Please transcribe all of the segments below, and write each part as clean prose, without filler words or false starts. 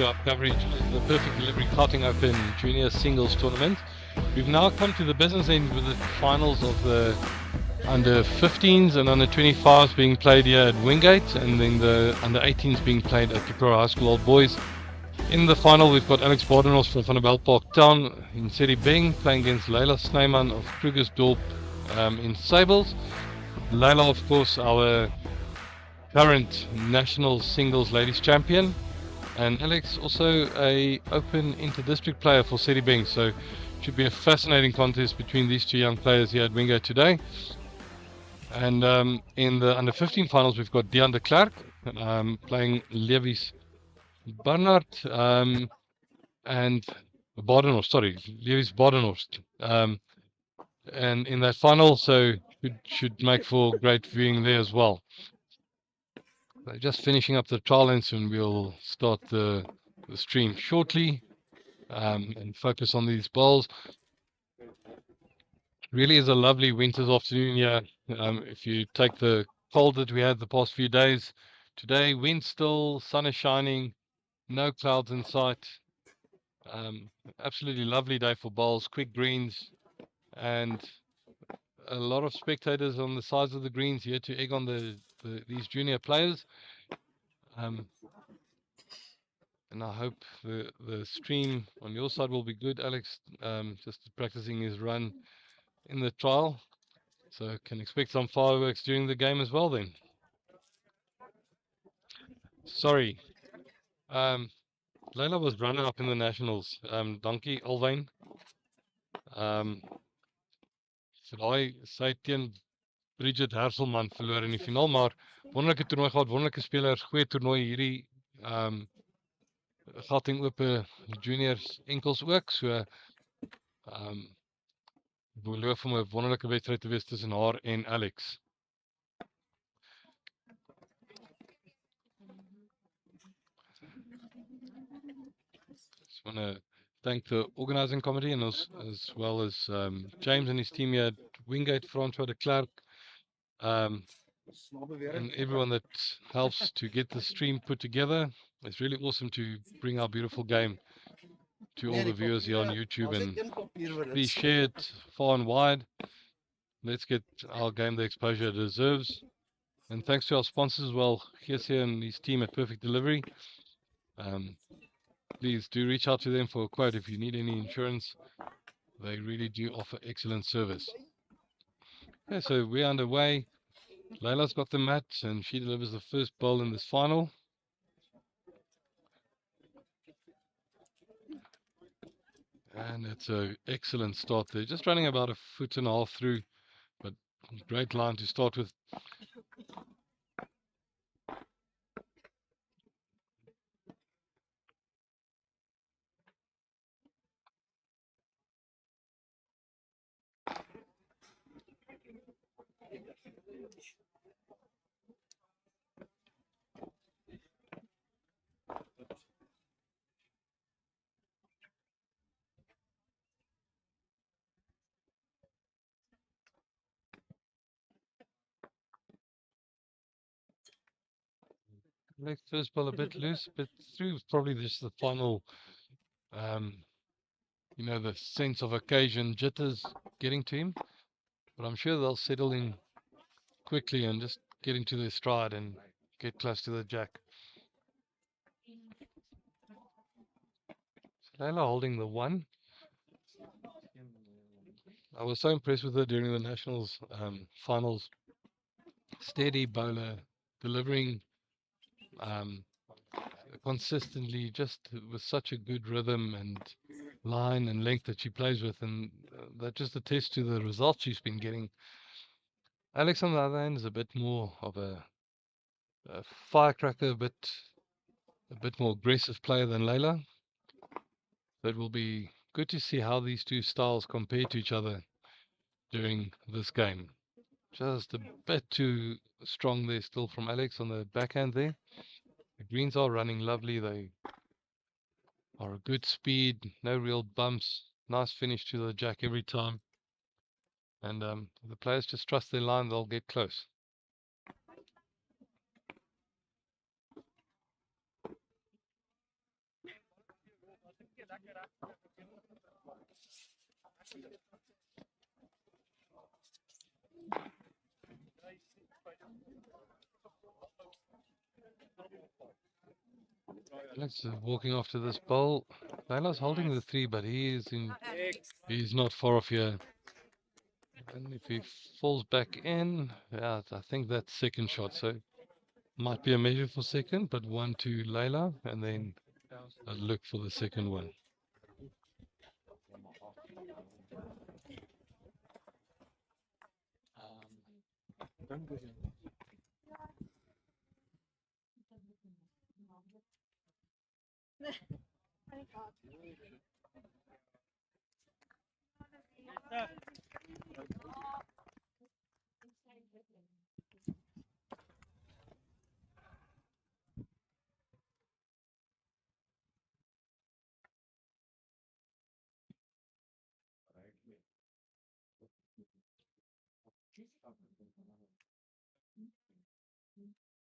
to our coverage of the Perfect Delivery Gauteng Open Junior Singles Tournament. We've now come to the business end with the finals of the under 15s and under 25s being played here at Wingate, and then the under 18s being played at Pretoria High School Old Boys. In the final, we've got Alex Badenhorst from Van der Belt Park Town in City Bing playing against Leila Snyman of Krugersdorp in Sables. Leila, of course, our current national singles ladies champion, and Alex also a open inter-district player for City Bing, so it should be a fascinating contest between these two young players here at Wingate today. And in the under 15 finals, we've got Dion de Klerk playing Levis Barnard and Badenhorst, Levis Badenhorst. And in that final, so it should make for great viewing there as well. They're just finishing up the trial lens, and we'll start the stream shortly and focus on these bowls. Really is a lovely winter's afternoon here. If you take the cold that we had the past few days, today wind still, sun is shining, no clouds in sight. Absolutely lovely day for bowls, quick greens, and a lot of spectators on the sides of the greens here to egg on these junior players. And I hope the stream on your side will be good. Alex just practicing his run in the trial, so can expect some fireworks during the game as well then. Sorry, Leila was runner-up in the nationals. Dankie Alwyn. Sy teen Bridget Herselman verloor in die finaal, maar wonderlike toernooi gehad, wonderlike spelers, goeie toernooi hierdie Gauteng Ope juniors enkels ook, so beloof om 'n wonderlike wedstryd te wees tussen haar en Alex. Just want to thank the organizing committee and as well as James and his team here at Wingate, Francois de Klerk, and everyone that helps to get the stream put together. It's really awesome to bring our beautiful game to all the viewers here on YouTube, and please share it far and wide. Let's get our game the exposure it deserves. And thanks to our sponsors as well, Jesse and his team at Perfect Delivery. Please do reach out to them for a quote if you need any insurance. They really do offer excellent service. Okay, so we're underway. Leila's got the mat, and she delivers the first bowl in this final. And it's an excellent start there. Just running about 1.5 feet through, but great line to start with. First ball a bit loose, but through probably just the final, the sense of occasion jitters getting to him. But I'm sure they'll settle in quickly and just get into their stride and get close to the jack. So Leila holding the 1. I was so impressed with her during the nationals finals. Steady bowler, delivering consistently, just with such a good rhythm and line and length that she plays with, and that just attests to the results she's been getting. Alex, on the other hand, is a bit more of a firecracker, a bit more aggressive player than Leila. So it will be good to see how these two styles compare to each other during this game. Just a bit too strong there still from Alex on the backhand there. The greens are running lovely. They are a good speed, no real bumps. Nice finish to the jack every time. And the players just trust their line, they'll get close. Alex is walking off to this bowl. Laila's holding the three, but he's not far off here. And if he falls back in, yeah, I think that's second shot. So might be a measure for second, but one to Laila, and then a look for the second one.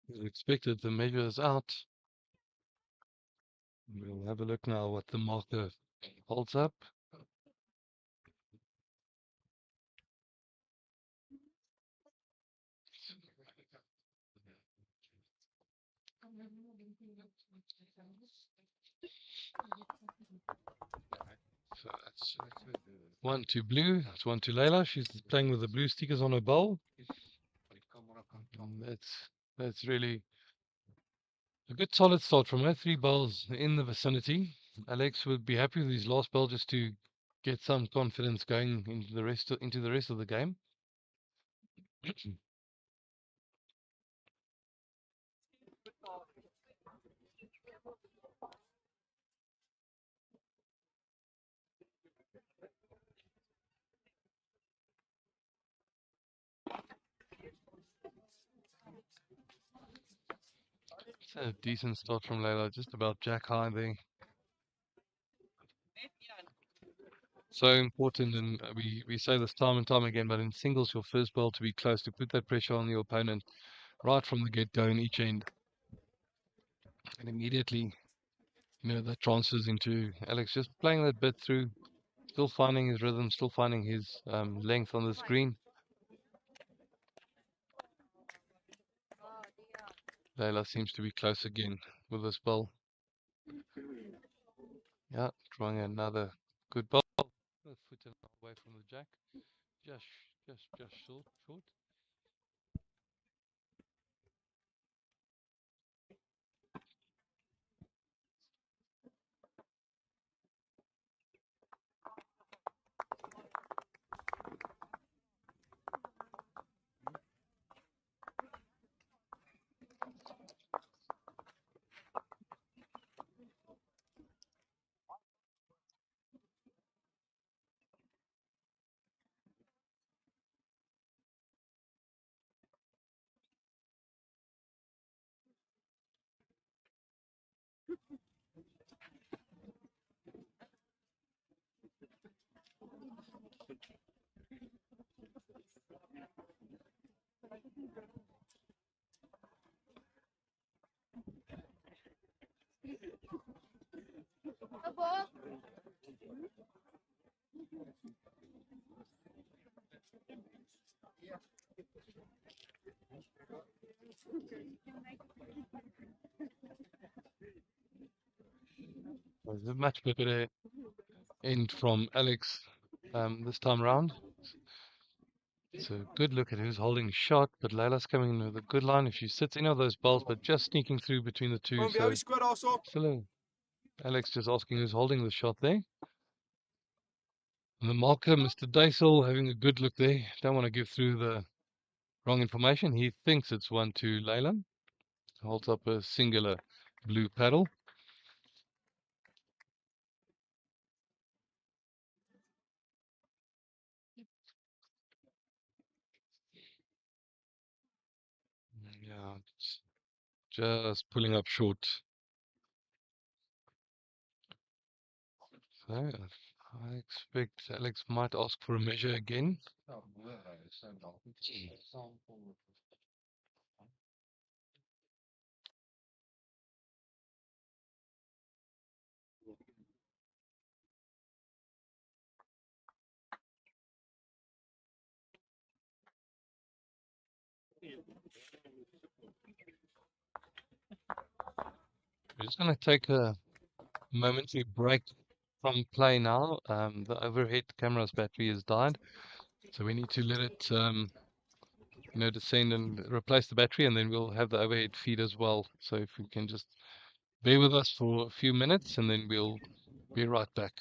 As expected, the measure is out. We'll have a look now what the marker holds up. So that's one to blue. That's one to Layla. She's playing with the blue stickers on her bowl. That's really a good solid start from her. 3 bowls in the vicinity. Alex would be happy with his last bowl just to get some confidence going into the rest of the game. It's a decent start from Layla, just about jack high there. So important, and we say this time and time again, but in singles, your first ball to be close, to put that pressure on your opponent right from the get-go in each end. And immediately, that transfers into Alex just playing that bit through, still finding his rhythm, still finding his length on the screen. Layla seems to be close again with this ball. Yeah, trying another good ball. Foot away from the jack. Just short. There's a much better end from Alex this time round. It's a good look at who's holding shot, but Layla's coming in with a good line if she sits any of those balls, but just sneaking through between the two. So still Alex just asking who's holding the shot there. And the marker, Mr. Daisel, having a good look there. Don't want to give through the wrong information. He thinks it's 1-2 Layla. Holds up a singular blue paddle. Yeah, it's just pulling up short. So I expect Alex might ask for a measure again. We're just going to take a momentary break from play now. The overhead camera's battery has died, so we need to let it descend and replace the battery, and then we'll have the overhead feed as well. So if we can just bear with us for a few minutes, and then we'll be right back.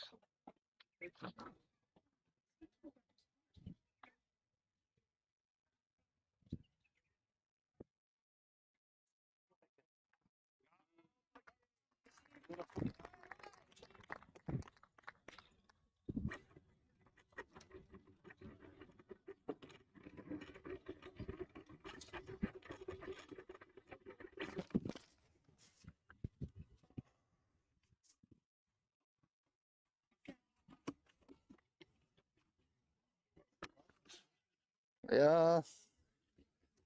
Ja,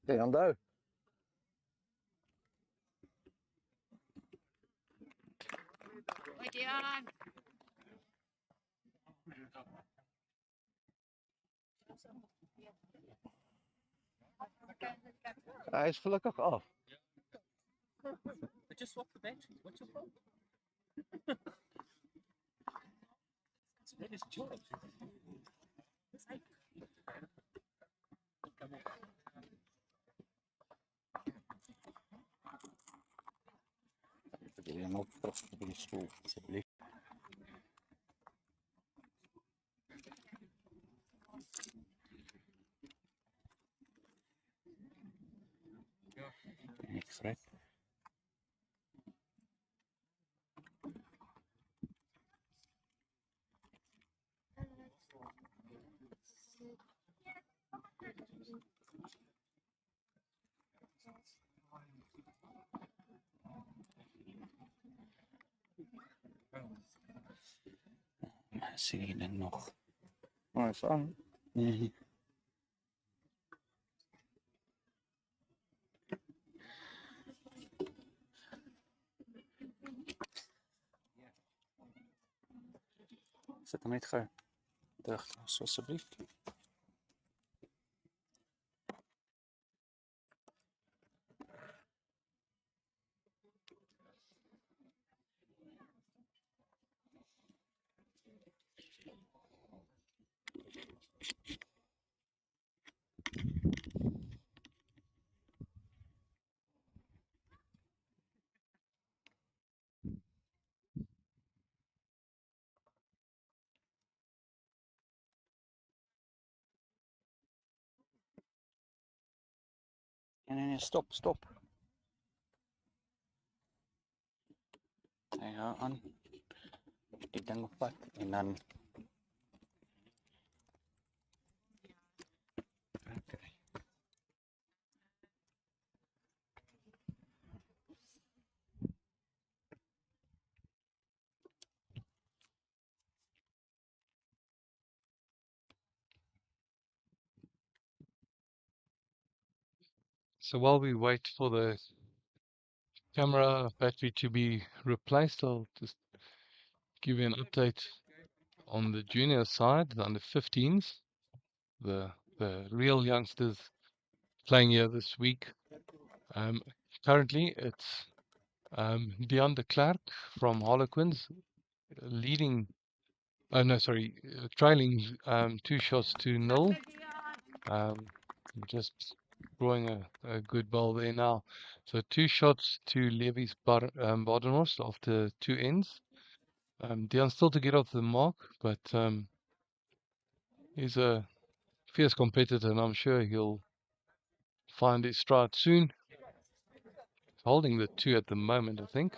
det onthou. Hij is gelukkig af. Just swap the batteries. What's your problem? That is George. Ik wil je nog terug op die stoel, alsjeblieft. Niks gek. Zie je er nog? Oh, is aan. Zet hem niet gauw terug, alsjeblieft. Nee, stop, stop. Hij gaat aan. Die ding op pad en dan... Okay. So while we wait for the camera battery to be replaced, I'll just give you an update on the junior side, the under 15s, the real youngsters playing here this week. Currently, it's Deon de Klerk from Harlequins leading. Oh no, sorry, trailing 2-0. Just drawing a good ball there now. So 2 shots to Levy's Badenhorst after 2 ends. Deon's still to get off the mark, but he's a fierce competitor, and I'm sure he'll find his stride soon. Holding the 2 at the moment, I think.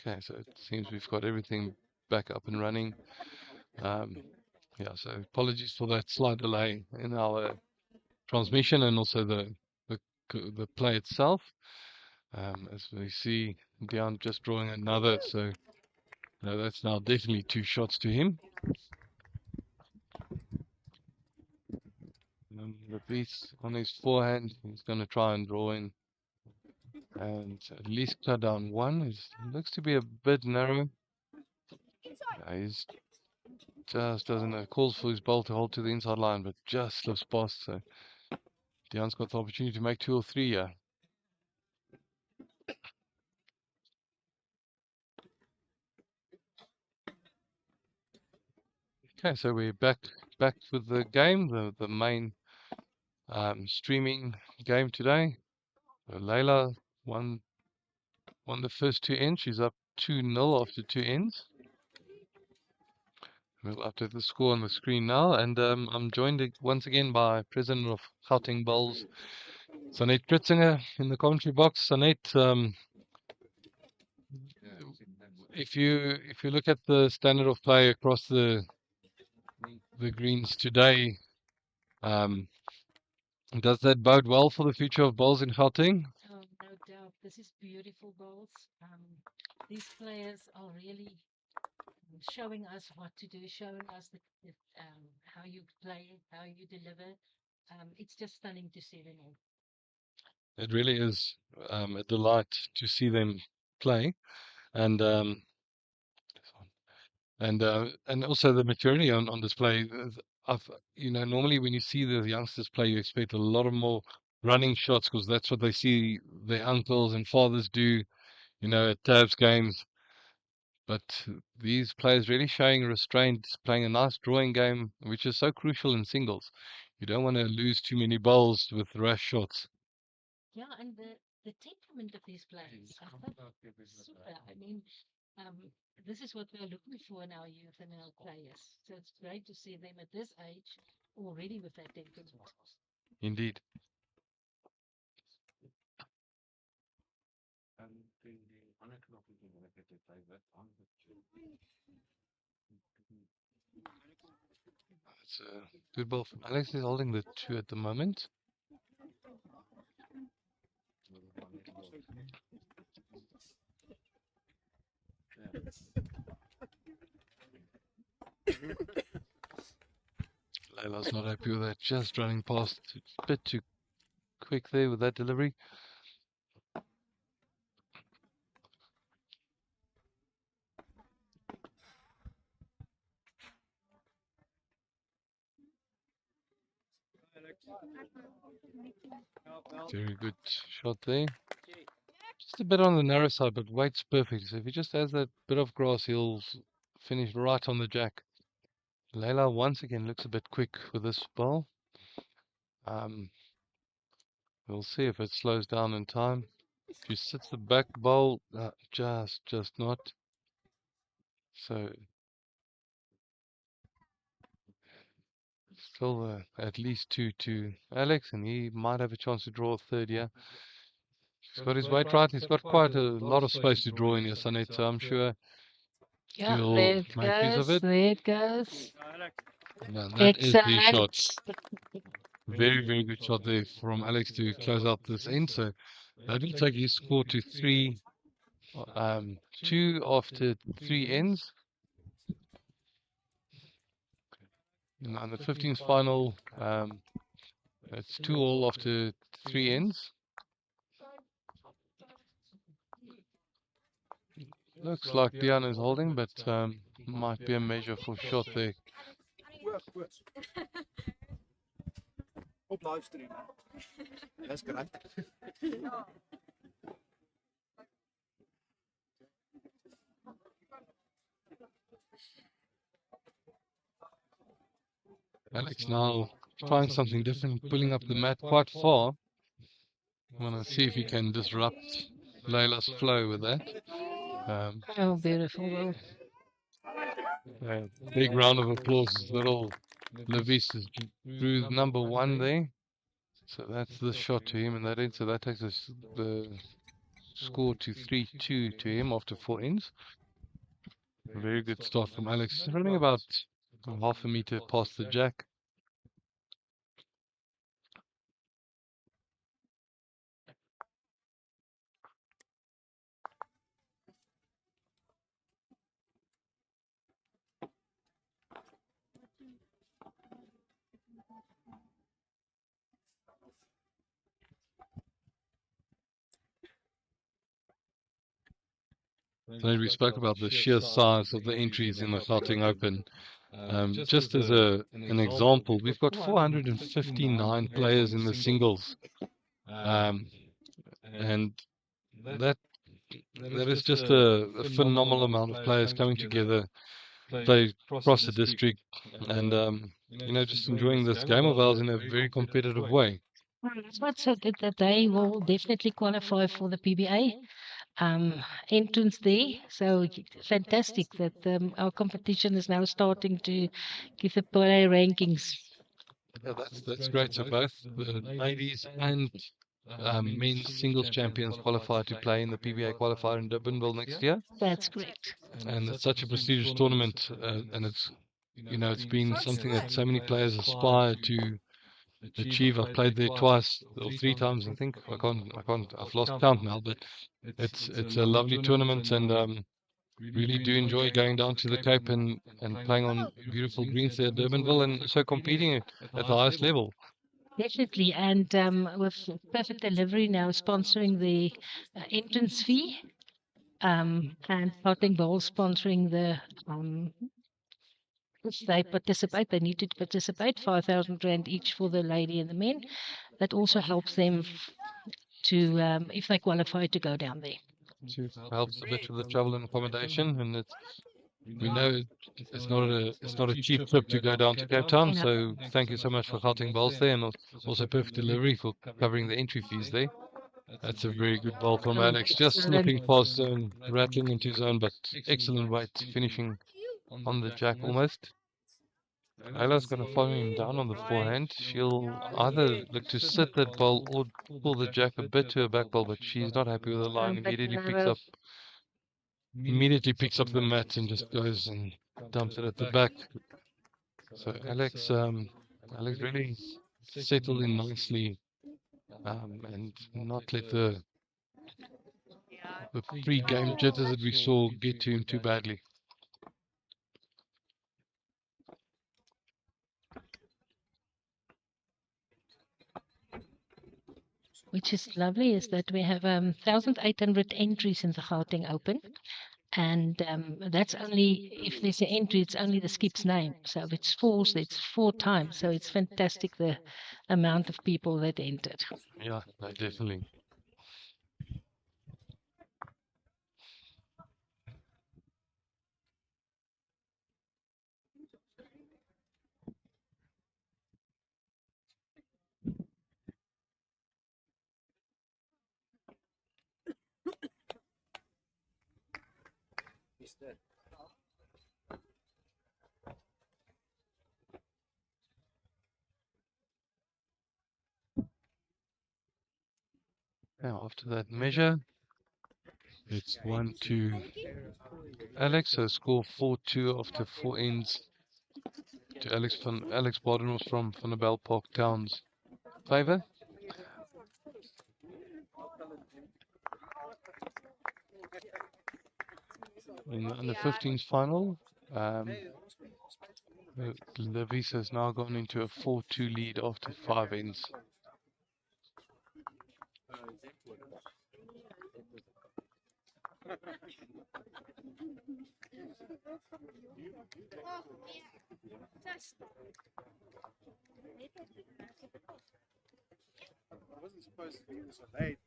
Okay, so it seems we've got everything back up and running. Yeah, so apologies for that slight delay in our transmission and also the play itself. As we see, Deon just drawing another, so that's now definitely 2 shots to him. The piece on his forehand, he's going to try and draw in and at least cut down 1. It looks to be a bit narrow. He's just doesn't know. Calls for his ball to hold to the inside line, but just slips past. So Deon's got the opportunity to make 2 or 3 here. Okay, so we're back with the game, the main streaming game today. Layla won the first 2 ends. She's up 2-0 after 2 ends. We'll update the score on the screen now, and I'm joined once again by President of Gauteng Bowls, Sanet Kritzinger, in the commentary box. Sanet, if you look at the standard of play across the greens today, does that bode well for the future of bowls in Gauteng? Oh, no doubt. This is beautiful bowls. These players are really showing us what to do, showing us how you play, how you deliver. It's just stunning to see them all. It really is a delight to see them play, and also the maturity on display. Normally when you see the youngsters play, you expect a lot of more running shots because that's what they see their uncles and fathers do, at Tabs games. But these players really showing restraint, playing a nice drawing game, which is so crucial in singles. You don't want to lose too many bowls with rash shots. Yeah, and the temperament of these players, I thought super. I mean, this is what we are looking for in our youth and our players. So it's great to see them at this age already with that temperament. Indeed. It's a good ball from Alex. Is holding the 2 at the moment. Layla's not happy with that. Just running past. It's a bit too quick there with that delivery. Very good shot there. Just a bit on the narrow side, but weight's perfect. So if he just has that bit of grass, he'll finish right on the jack. Layla once again looks a bit quick with this ball. We'll see if it slows down in time. She sits the back bowl, just not. So still at least 2 to Alex, and he might have a chance to draw a third here. He's got his weight right. He's got quite a lot of space to draw in here, Sanet, so I'm sure Yeah, he'll there it make use of goes. it. There it goes. Now that is the shot. Excellent. Very, very good shot there from Alex to close out this end. So that will take his score to 3, 2 after 3 ends. And the 15th final, it's 2-all after 3 ends. Looks like Diana is holding, but might be a measure for shot there. Op livestream. That's correct. Alex now trying something different, pulling up the mat quite far. I want to see if he can disrupt Layla's flow with that. Oh, beautiful. Big round of applause. Little Levis is through number 1 there. So that's the shot to him, and that ends. So that takes us the score to 3-2 to him after 4 ends. Very good start from Alex. He's running about half a meter past the jack. So we spoke about the sheer size of the entries in the Gauteng Open. Just as an example, we've got 459 players in the singles, and that that is just a phenomenal amount of players coming together, play across the district, and just enjoying this game of ours in a very competitive way. Well, that's what's so good that they will definitely qualify for the PBA entrance there. So fantastic that our competition is now starting to give the player rankings. Yeah, that's great. So both the ladies and men's singles champions qualify to play in the PBA qualifier in Durbanville next year, That's great. and it's such a prestigious tournament, and it's been something that so many players aspire to achieve. I've played there twice or three times, I think. I've lost count now, but it's a lovely tournament, and really do enjoy going down to the Cape and playing on beautiful greens there at Durbanville, and so competing at the highest level. Definitely. And with Perfect Delivery now sponsoring the entrance fee, and Gauteng Bowl sponsoring the if they participate, they need to participate, 5,000 Rand each for the lady and the men. That also helps them to, if they qualify, to go down there. To helps a bit with the travel and accommodation, and we know it's not a cheap trip to go down to Cape Town. Yeah. So thank you so much for Gauteng Bowls there, and also Perfect Delivery for covering the entry fees there. That's a very good bowl from Alex, just slipping past zone, rattling into zone, but excellent weight, finishing on the jack almost. Ayla's going to follow him down on the forehand. She'll either look to sit that ball or pull the jack a bit to her back ball, but she's not happy with the line. But Immediately picks up the mat and just goes and dumps it at the back. So Alex really settled in nicely, and not let the pre-game jitters that we saw get to him too badly. which is lovely is that we have 1,800 entries in the Gauteng Open. And that's only, if there's an entry, it's only the skip's name. So if it's falls, it's 4 times. So it's fantastic the amount of people that entered. Yeah, no, definitely. Now after that measure, it's 1-2 Alex. So score 4-2 after 4 ends to Alex Badenhorst from Van der Bell Park Town's favor. In the under 15s final, Levisa has now gone into a 4-2 lead after 5 ends. I wasn't supposed to do this so late.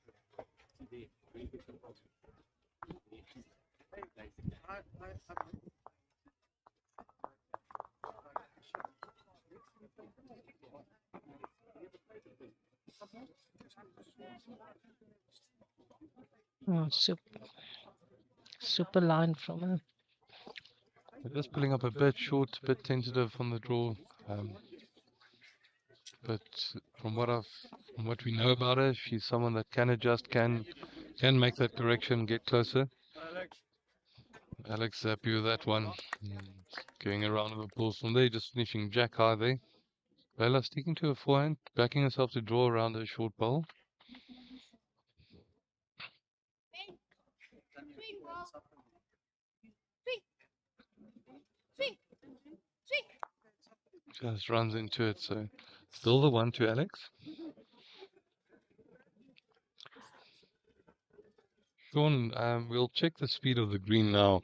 Oh, super line from her. They're just pulling up a bit short, a bit tentative on the draw. But from what we know about her, she's someone that can adjust, can make that correction, get closer. Alex happy with that one. Going around with the balls from there, just finishing jack high there. Leila sticking to her forehand, backing herself to draw around her short bowl. Just runs into it, so still the 1 to Alex. Sean, we'll check the speed of the green now.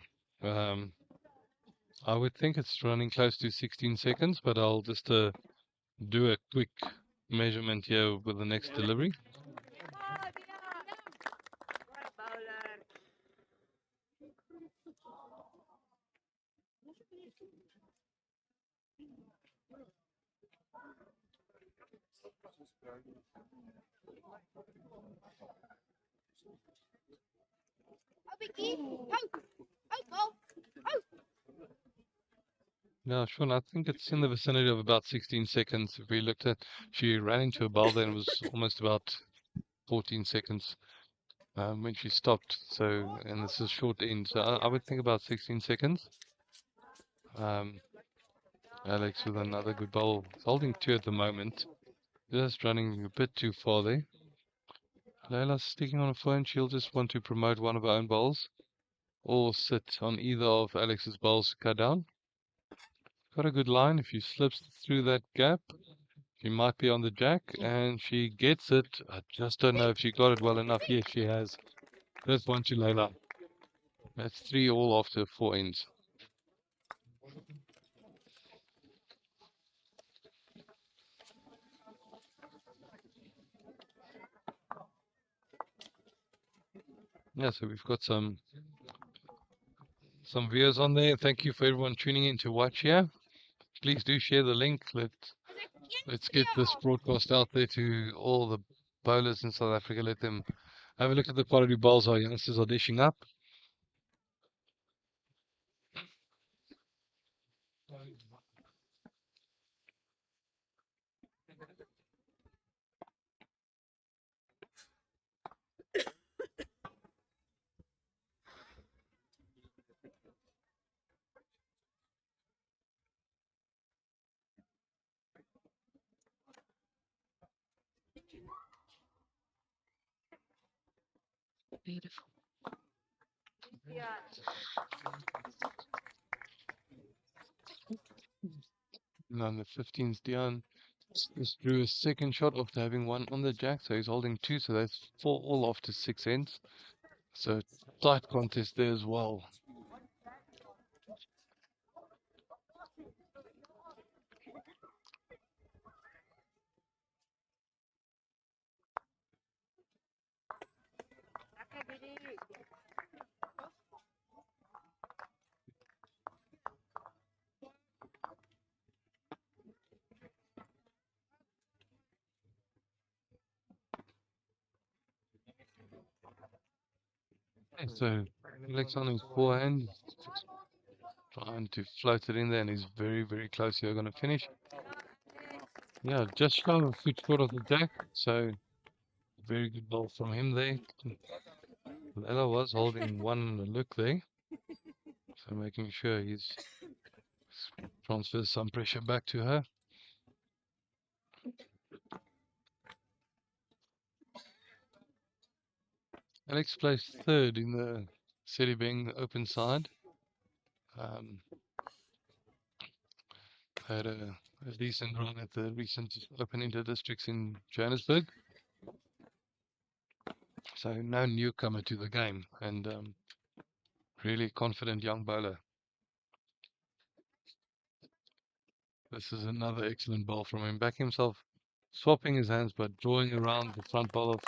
I would think it's running close to 16 seconds, but I'll just do a quick measurement here with the next delivery. Yeah, Sean, I think it's in the vicinity of about 16 seconds. If we looked at, she ran into a boulder and it was almost about 14 seconds when she stopped. So, and this is short end, so I would think about 16 seconds. Alex with another good bowl. He's holding 2 at the moment. Just running a bit too far there. Layla's sticking on a phone. She'll just want to promote one of her own bowls or sit on either of Alex's bowls to cut down. Got a good line. If she slips through that gap, she might be on the jack, and she gets it. I just don't know if she got it well enough. Yes, she has. That's one to Layla. That's 3 all after 4 ends. Yeah, so we've got some viewers on there. Thank you for everyone tuning in to watch here. Please do share the link. Let's get this broadcast out there to all the bowlers in South Africa. Let them have a look at the quality bowls our youngsters are dishing up. Beautiful. And on the 15's Dion just drew a second shot after having 1 on the jack, so he's holding 2, so that's 4 all after 6 ends. So tight contest there as well. So Alex on his forehand, trying to float it in there, and he's very, very close here. Going to finish. Yeah, just shy of a foot short of the jack. So very good ball from him there. Lela was holding 1 on the look there, so making sure he's transfers some pressure back to her. Alex placed 3rd in the Sedibeng Open side. Had a decent run at the recent Open Inter-Districts in Johannesburg. So no newcomer to the game, and really confident young bowler. This is another excellent ball from him. Back himself, swapping his hands but drawing around the front ball of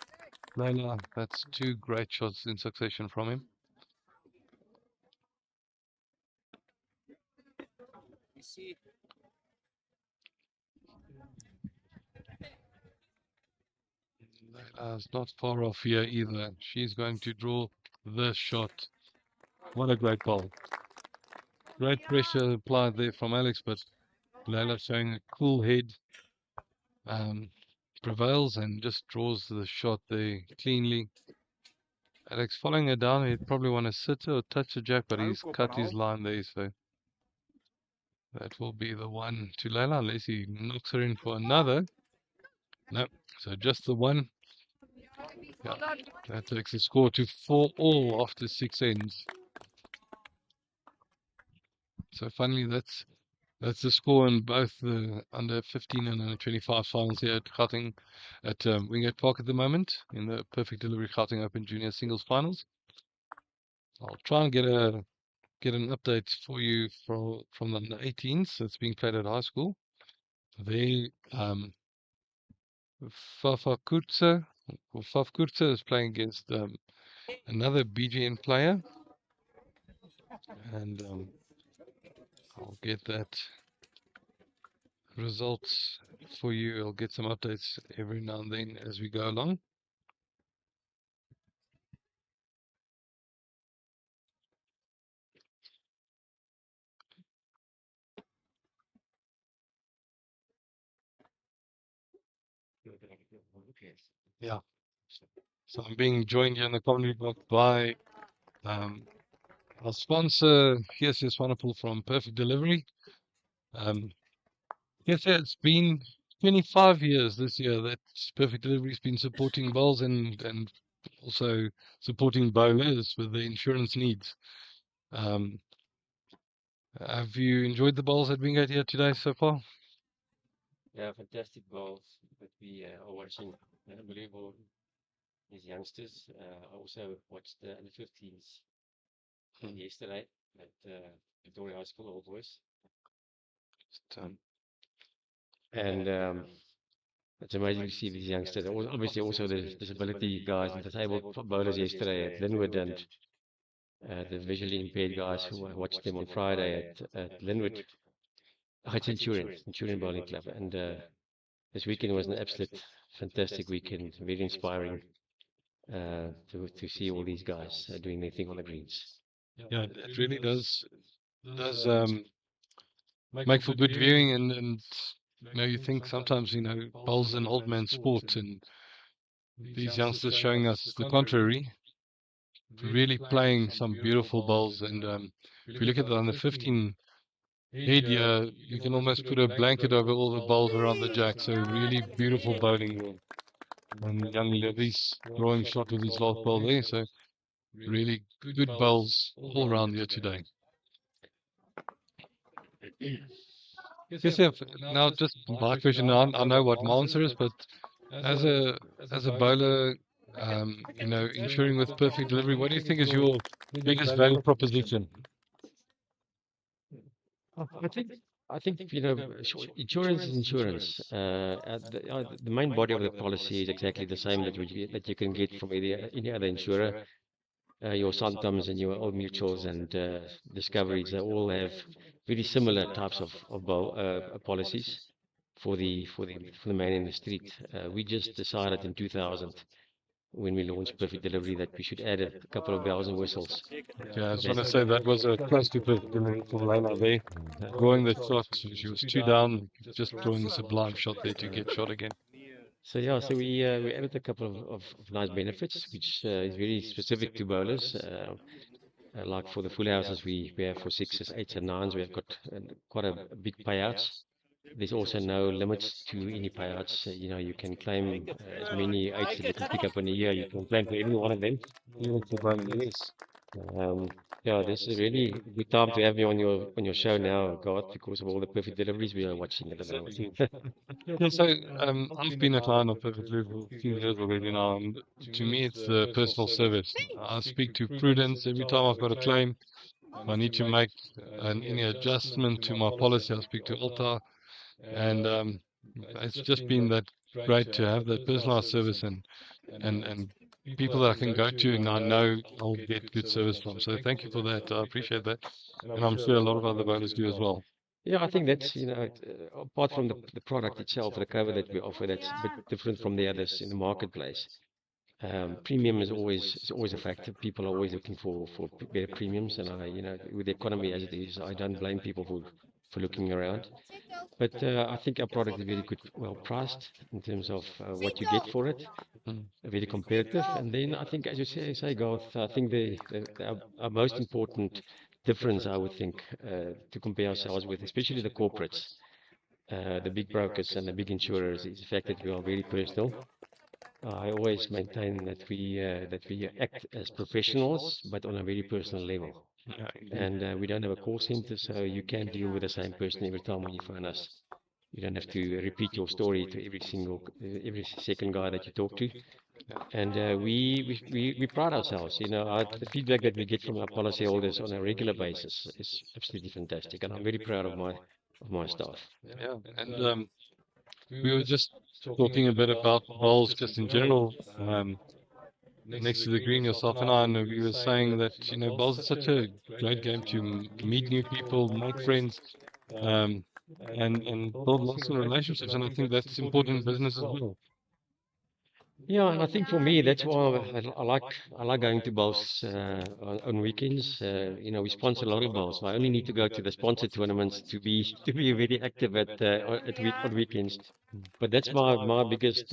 Layla. That's 2 great shots in succession from him. Layla's not far off here either. She's going to draw the shot. What a great ball. Great pressure applied there from Alex, but Layla showing a cool head. Prevails and just draws the shot there cleanly. Alex following her down, he'd probably want to sit or touch the jack, but he's cut his line there, so that will be the one to Layla, unless he knocks her in for another. No, so just the one. Yeah, that takes the score to 4 all after 6 ends. So finally, that's the score in both the under 15 and under 25 finals here at Gauteng, at Wingate Park at the moment, in the Perfect Delivery Gauteng Open Junior Singles Finals. I'll try and get a get an update for you from the under 18s that's being played at high school. They Fafakurtse is playing against another BGN player, and I'll get that results for you. I'll get some updates every now and then as we go along. Yeah. So I'm being joined here in the comedy book by our sponsor, Here's Your Swanepoel from Perfect Delivery. Yes, it's been 25 years this year that Perfect Delivery's been supporting bowls and also supporting bowlers with their insurance needs. Have you enjoyed the bowls at Wingate here today so far? Yeah, fantastic bowls that we are watching. Unbelievable, these youngsters. I also watched the under 15s yesterday at Pretoria High School, all boys. Just, And it's amazing to see these youngsters. Obviously, also the disability guys, the disabled bowlers yesterday at Linwood, and the visually impaired guys who I watched them on Friday at Linwood. It's Centurion Bowling Club. And this weekend was an absolute fantastic weekend, very inspiring to see all these guys doing their thing on the greens. yeah, it really does make for good viewing, and you think sometimes bowls an old man's sport, and these youngsters showing us the contrary, really playing some beautiful bowls. And if you look at the under 15 head here, you can almost put a blanket over all the bowls around the jack. So really beautiful bowling there. And young Levy's drawing shot with his last bowl there. So really good bowls all around here today. Yes, yeah. Now, just my question. I know what my answer is, but as a bowler, ensuring with perfect delivery, what do you think is your biggest value proposition? I think insurance is insurance. The main body of the policy is exactly the same that you can get from any other insurer. Your Santums and your Old Mutuals and Discoveries, they all have very similar types of policies for the man in the street. We just decided in 2000, when we launched Perfect Delivery, that we should add a couple of bells and whistles. Yeah, I just want to say that was a close to perfect delivery from Layla there. Drawing the shot, she was two down, just drawing a sublime shot there to get shot again. So yeah, so we added a couple of nice benefits, which is very specific to bowlers. Like for the full houses, we have for sixes, eights, and nines. We have got quite a big payouts. There's also no limits to any payouts. You can claim as many eights that you can pick up in a year. You can claim for any one of them. Even for bowling, yes. Yeah, this is really a good time to have me on your show now, God, because of all the perfect deliveries we are watching at the moment. Yeah, so I've been a client of Perfect Delivery for a few years already now, and to me it's the personal service. I speak to Prudence every time I've got a claim. If I need to make any adjustment to my policy, I speak to Alta, and it's just been that great to have that personalized service and people that I can go to and I know I'll get good service from. So thank you for that. I appreciate that, and I'm sure a lot of other bowlers do as well. Yeah, I think that's, apart from the product itself, the cover that we offer, that's a bit different from the others in the marketplace. Premium is always a factor. People are always looking for better premiums, and with the economy as it is, I don't blame people for looking around. But I think our product is very good, well priced in terms of what you get for it, Mm. very competitive. And then I think, as you say, Garth, I think our most important difference, I would think, to compare ourselves with, especially the corporates, the big brokers and the big insurers, is the fact that we are very personal. I always maintain that we act as professionals, but on a very personal level. Yeah, indeed. And we don't have a call center, so you can deal with the same person every time when you phone us. You don't have to repeat your story to every second guy that you talk to. And we pride ourselves. The feedback that we get from our policyholders on a regular basis is absolutely fantastic, and I'm very proud of my staff. Yeah, and we were just talking a bit about bowls just in general. Next to the green, yourself and I, and we were saying that bowls is such a great game to meet new people, make friends, um, and build lasting relationships. And I think that's important in business as well. Yeah, and I think for me that's why I like going to bowls on weekends. We sponsor a lot of bowls. So I only need to go to the sponsor tournaments to be to be very active on weekends. But that's my biggest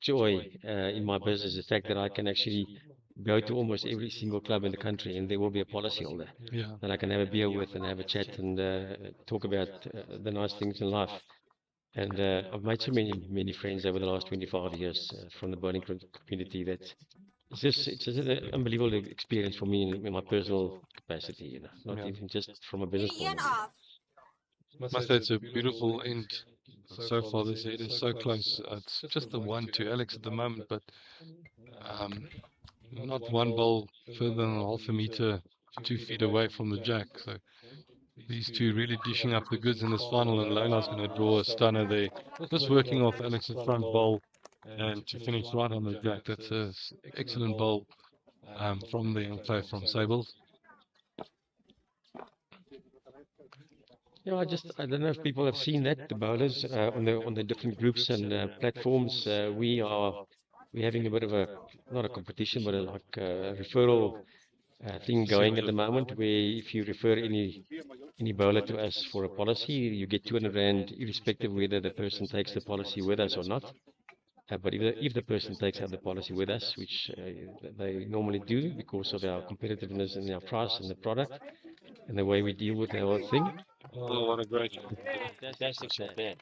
joy in my business, the fact that I can actually go to almost every single club in the country, and there will be a policyholder Yeah, that I can have a beer with and have a chat and talk about the nice things in life. And I've made so many friends over the last 25 years from the bowling community that it's just an unbelievable experience for me in my personal capacity, not yeah. even just from a business point of view. Must say it's a beautiful end so far this year. It is so close. It's just the one to Alex at the moment, but um, not one bowl further than half a meter, 2 feet away from the jack. So these two really dishing up the goods in this final, and Lola's going to draw a stunner there. Just working off Alex's front bowl and to finish right on the jack. That's a excellent bowl from the young player from Sables. I don't know if people have seen that, the bowlers on the different groups and platforms. We're having a bit of a, not a competition, but like a referral thing going at the moment, where if you refer any bowler to us for a policy, you get 200 rand, irrespective whether the person takes the policy with us or not. But if the person takes out the policy with us, which they normally do because of our competitiveness and our price and the product and the way we deal with our thing, Oh, what a great shot. fantastic shot there.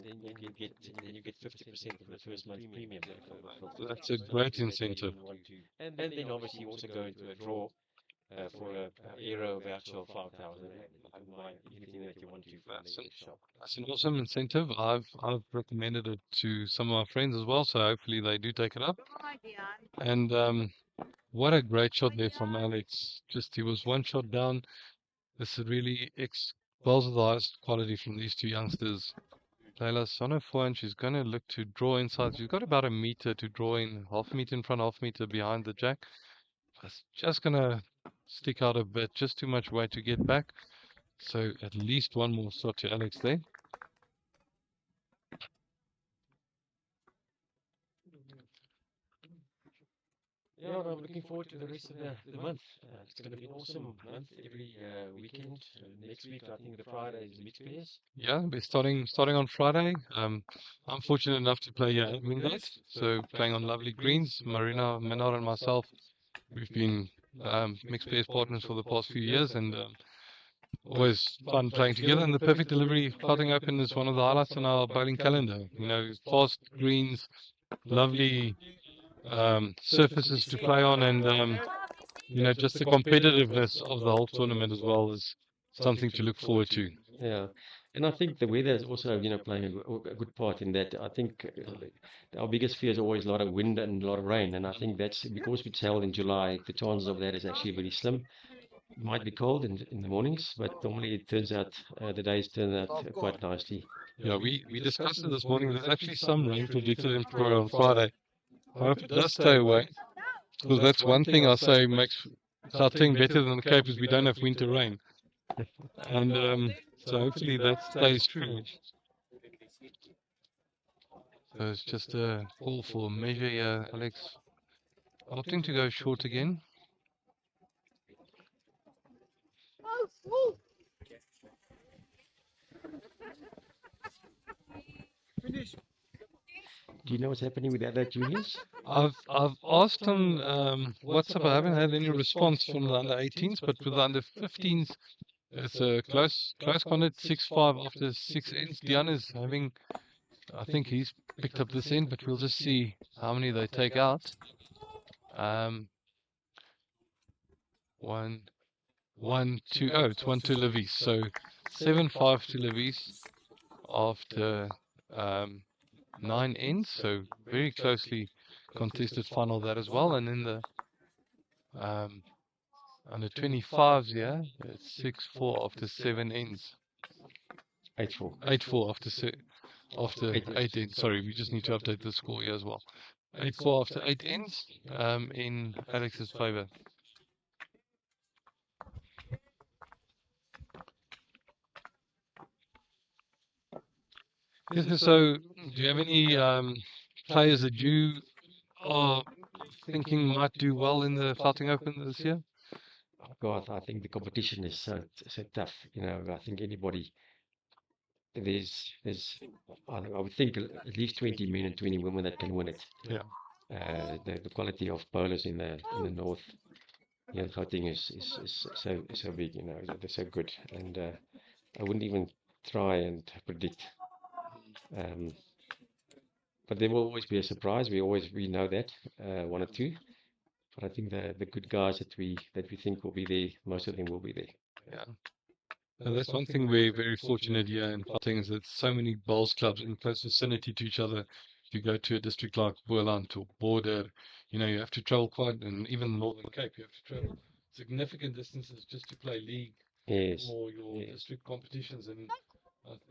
Then you get 50% of the first month's premium That's a great incentive. and then obviously you also go into a draw for a Aero voucher of 5,000. You can buy anything that you want to from That's the an, shop. that's an awesome incentive. I've recommended it to some of my friends as well, so hopefully they do take it up. And what a great shot there from Alex. Just he was one shot down. This is really bowls of the highest quality from these two youngsters. Layla's on her forehand. She's going to look to draw inside. She's got about a meter to draw in, half a meter in front, half meter behind the jack. It's just going to stick out a bit, just too much weight to get back. So at least one more shot to Alex there. Yeah, and I'm looking forward to the rest of the month. It's going to be an awesome month every weekend. Next week, I think the Friday is mixed pairs. Yeah, we're starting on Friday. I'm fortunate enough to play here at Wingate, so playing on lovely greens. Marina, Menard, and myself, we've been mixed pairs partners for the past few years, and always fun playing together. And the perfect delivery Gauteng Open is one of the highlights on our bowling calendar. Fast greens, lovely surfaces to play on, and just the competitiveness of the whole tournament as well is something to look forward to. Yeah, and I think the weather is also, playing a good part in that. I think our biggest fear is always a lot of wind and a lot of rain, and I think that's because it's held in July. The chances of that is actually very slim. It might be cold in the mornings, but normally it turns out the days turn out quite nicely. Yeah, we discussed it this morning. There's actually some rain predicted in Pretoria on Friday. I hope it does stay away, because that's one thing I say makes Gauteng better than the Cape is we don't have winter rain. And so hopefully that stays true. So it's just a call for measure here, Alex. Opting to go short again. Do you know what's happening with the other juniors? I've asked him what's up. I haven't had any response from the under 18s, but with the under 15s, it's a close contact 6-5 after 6 ends. Dion is having, I think he's picked up this end, but we'll just see how many they take out. One, 1-2. Oh, it's 1-2 Levis. So 7-5 to Levis after 9 ends, so very closely contested final that as well. And then the under 25s, yeah, it's 6-4 after 7 ends. 8-4. 8-4 after 8 ends. Sorry, we just need to update the score here as well. 8-4 after 8 ends in Alex's favour. Yes, so do you have any players that you are thinking might do well in the Gauteng Open this year? Oh, God, I think the competition is so tough. You know, I think anybody, there's, I would think at least 20 men and 20 women that can win it. Yeah. The quality of bowlers in the north here in Gauteng is so big. You know, they're so good, and I wouldn't even try and predict. Um, but there will always be a surprise. We know that one or two. But I think the good guys that we think will be there, most of them will be there. Yeah. And that's one thing we're very fortunate here in Gauteng is that so many bowls clubs in close vicinity to each other. If you go to a district like Boland or Border, you know, you have to travel quite, and even Northern Cape, you have to travel significant distances just to play league Yes, or your yes. district competitions. And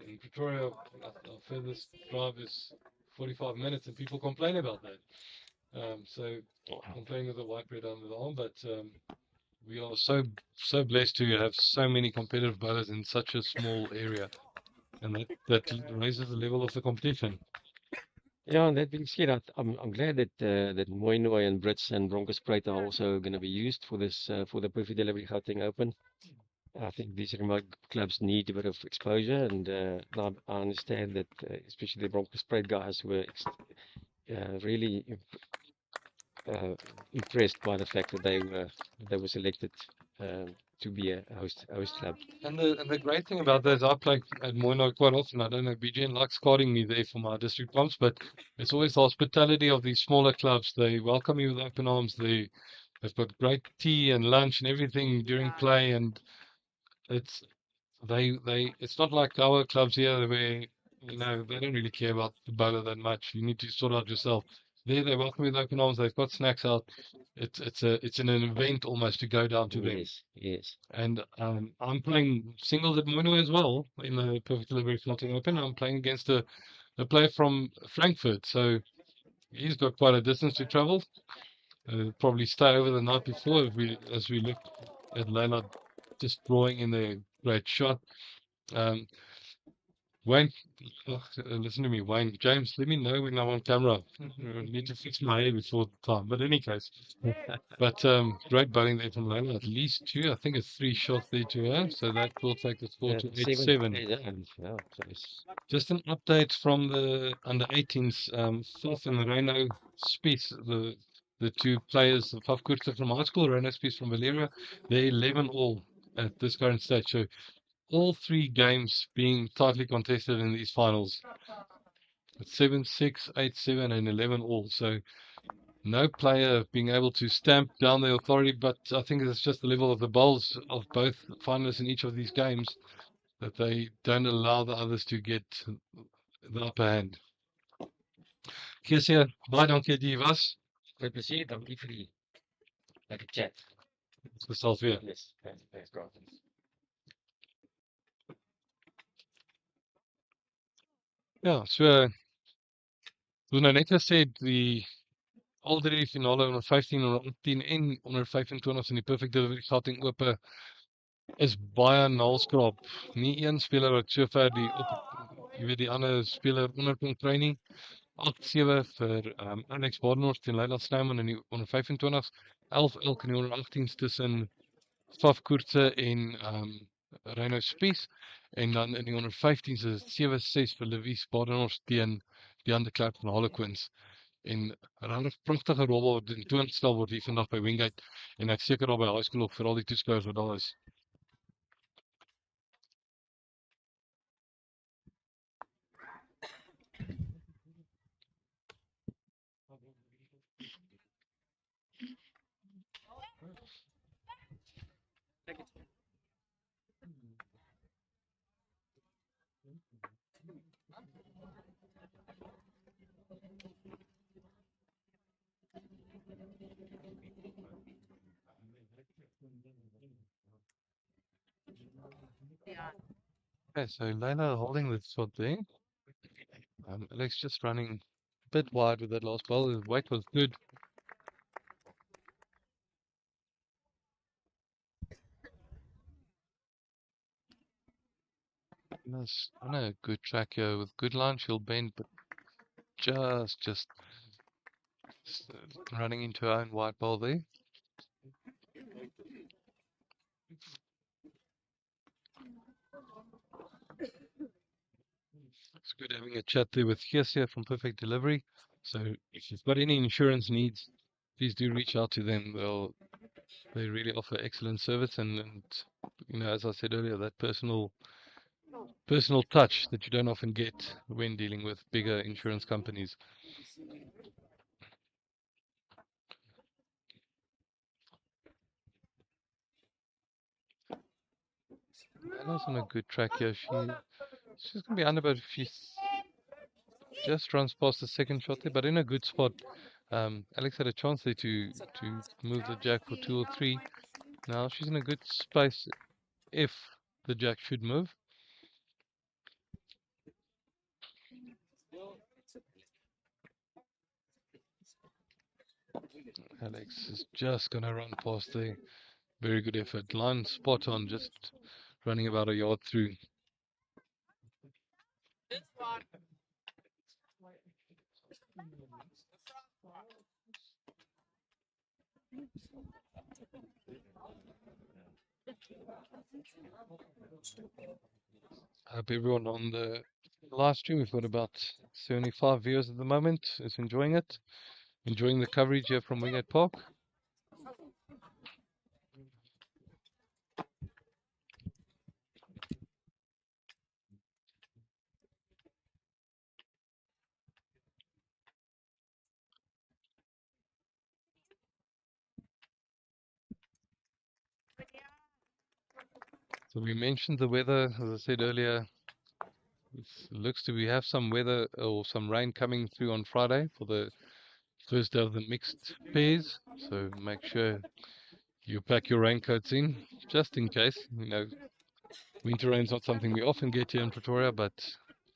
in Pretoria, our furthest drive is 45 minutes, and people complain about that. So complaining with the white bread under the arm, but we are so blessed to have so many competitive bowlers in such a small area, and that raises the level of the competition. Yeah, and that being said, I'm glad that that Moinoi and Brits and Broncospruit are also going to be used for this for the Perfect Delivery Gauteng Open. I think these remote clubs need a bit of exposure, and I understand that especially the Broncospruit guys were really impressed by the fact that they were selected to be a host club. And the great thing about that is I play at Moino quite often. I don't know, BGN likes calling me there for my district comps, but it's always the hospitality of these smaller clubs. They welcome you with open arms. They've got great tea and lunch and everything during play, and it's it's not like our clubs here where you know they don't really care about the bowler that much. You need to sort out yourself. There they welcome you with open arms. They've got snacks out. It's an event almost to go down to them. Yes, yes. And I'm playing singles at Moino as well in the Perfect Delivery Floating Open. I'm playing against a player from Frankfurt, so he's got quite a distance to travel. Probably stay over the night before as we look at Leila just drawing in the great shot. Um, Wayne, listen to me, Wayne. James, let me know when I'm on camera. I need to fix my hair before the time. But in any case, but great bowling there from Leila. At least two, I think it's 3 shots there to her. So that will take the score to 8-7. Yeah, so Just an update from the under 18s. Faf and Reino Spies, the two players, Faf Kurtse from high school, Reino Spies from Valeria, they're 11 all at this current stage. So all 3 games being tightly contested in these finals. It's 7-6, 8-7, and 11 all. So no player being able to stamp down the authority, but I think it's just the level of the bowls of both finalists in each of these games that they don't allow the others to get the upper hand. Kesia, baie dankie dat jy hier was. Met plesier, dankie vir die lekker chat. Ons gesels weer. Yes, thanks, God. Ja, so hoe nou net gesê die al 3 finale onder 15, onder 18 en onder 25 in die Perfect Delivery Gauteng Ope is baie naalskraap. Nie een speler wat sover jy weet die ander speler onder kon kry nie. 8-7 vir Alex Badenhorst teen Leila Snyman in die onder 25s, 11 elk in die onder 18s tussen Faf Koertse en Reino Spies, en dan in die onder 15s is het 7-6 vir Louise Badenhorst teen die ander Klerk van Harlequins. En 'n regtig pragtige rol wat tentoongestel word hier vandag by Wingate, en ek seker daar by high school ook vir al die toeskouers wat daar is. Okay, so Layla holding the shot there. Alex just running a bit wide with that last ball. His weight was good. Layla's on a good track here with good line. She'll bend, but just running into her own wide ball there. It's good having a chat there with Gesia from Perfect Delivery. So if you've got any insurance needs, please do reach out to them. They really offer excellent service and you know, as I said earlier, that personal touch that you don't often get when dealing with bigger insurance companies. Anna's on a good track here. She's gonna be under, but she's just runs past the second shot there, but in a good spot. Alex had a chance there to move the jack for 2 or 3. Now she's in a good space if the jack should move. Alex is just gonna run past there. Very good effort. Line spot on, just running about a yard through. I hope everyone on the live stream, we've got about 75 viewers at the moment, is enjoying it. Enjoying the coverage here from Wingate Park. So we mentioned the weather, as I said earlier. It looks to we have some weather or some rain coming through on Friday for the first day of the mixed pairs. So make sure you pack your raincoats in, just in case. You know, winter rain's not something we often get here in Pretoria, but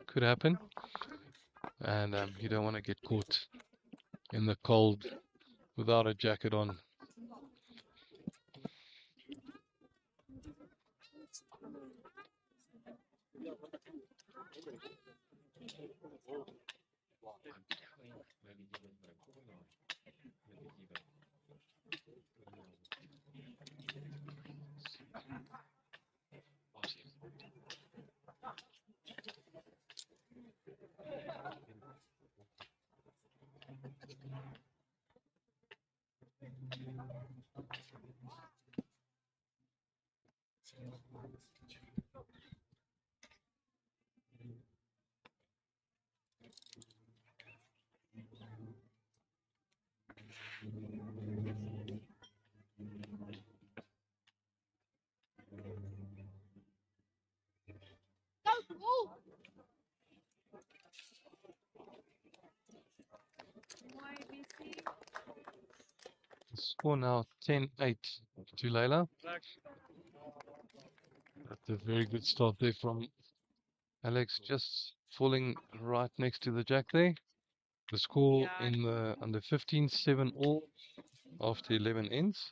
could happen. And you don't want to get caught in the cold without a jacket on. The score now 10-8 to Layla. That's a very good start there from Alex, just falling right next to the jack there. The score in the under 15, 7 all after 11 ends.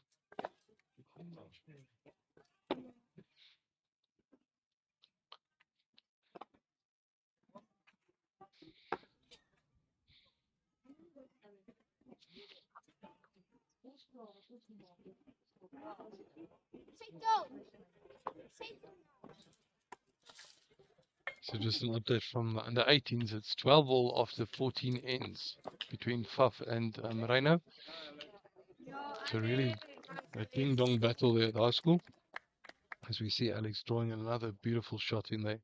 So just an update from the under 18s. It's 12 all after 14 ends between Faf and Moreno. So really a ding-dong battle there at high school. As we see Alex drawing another beautiful shot in there.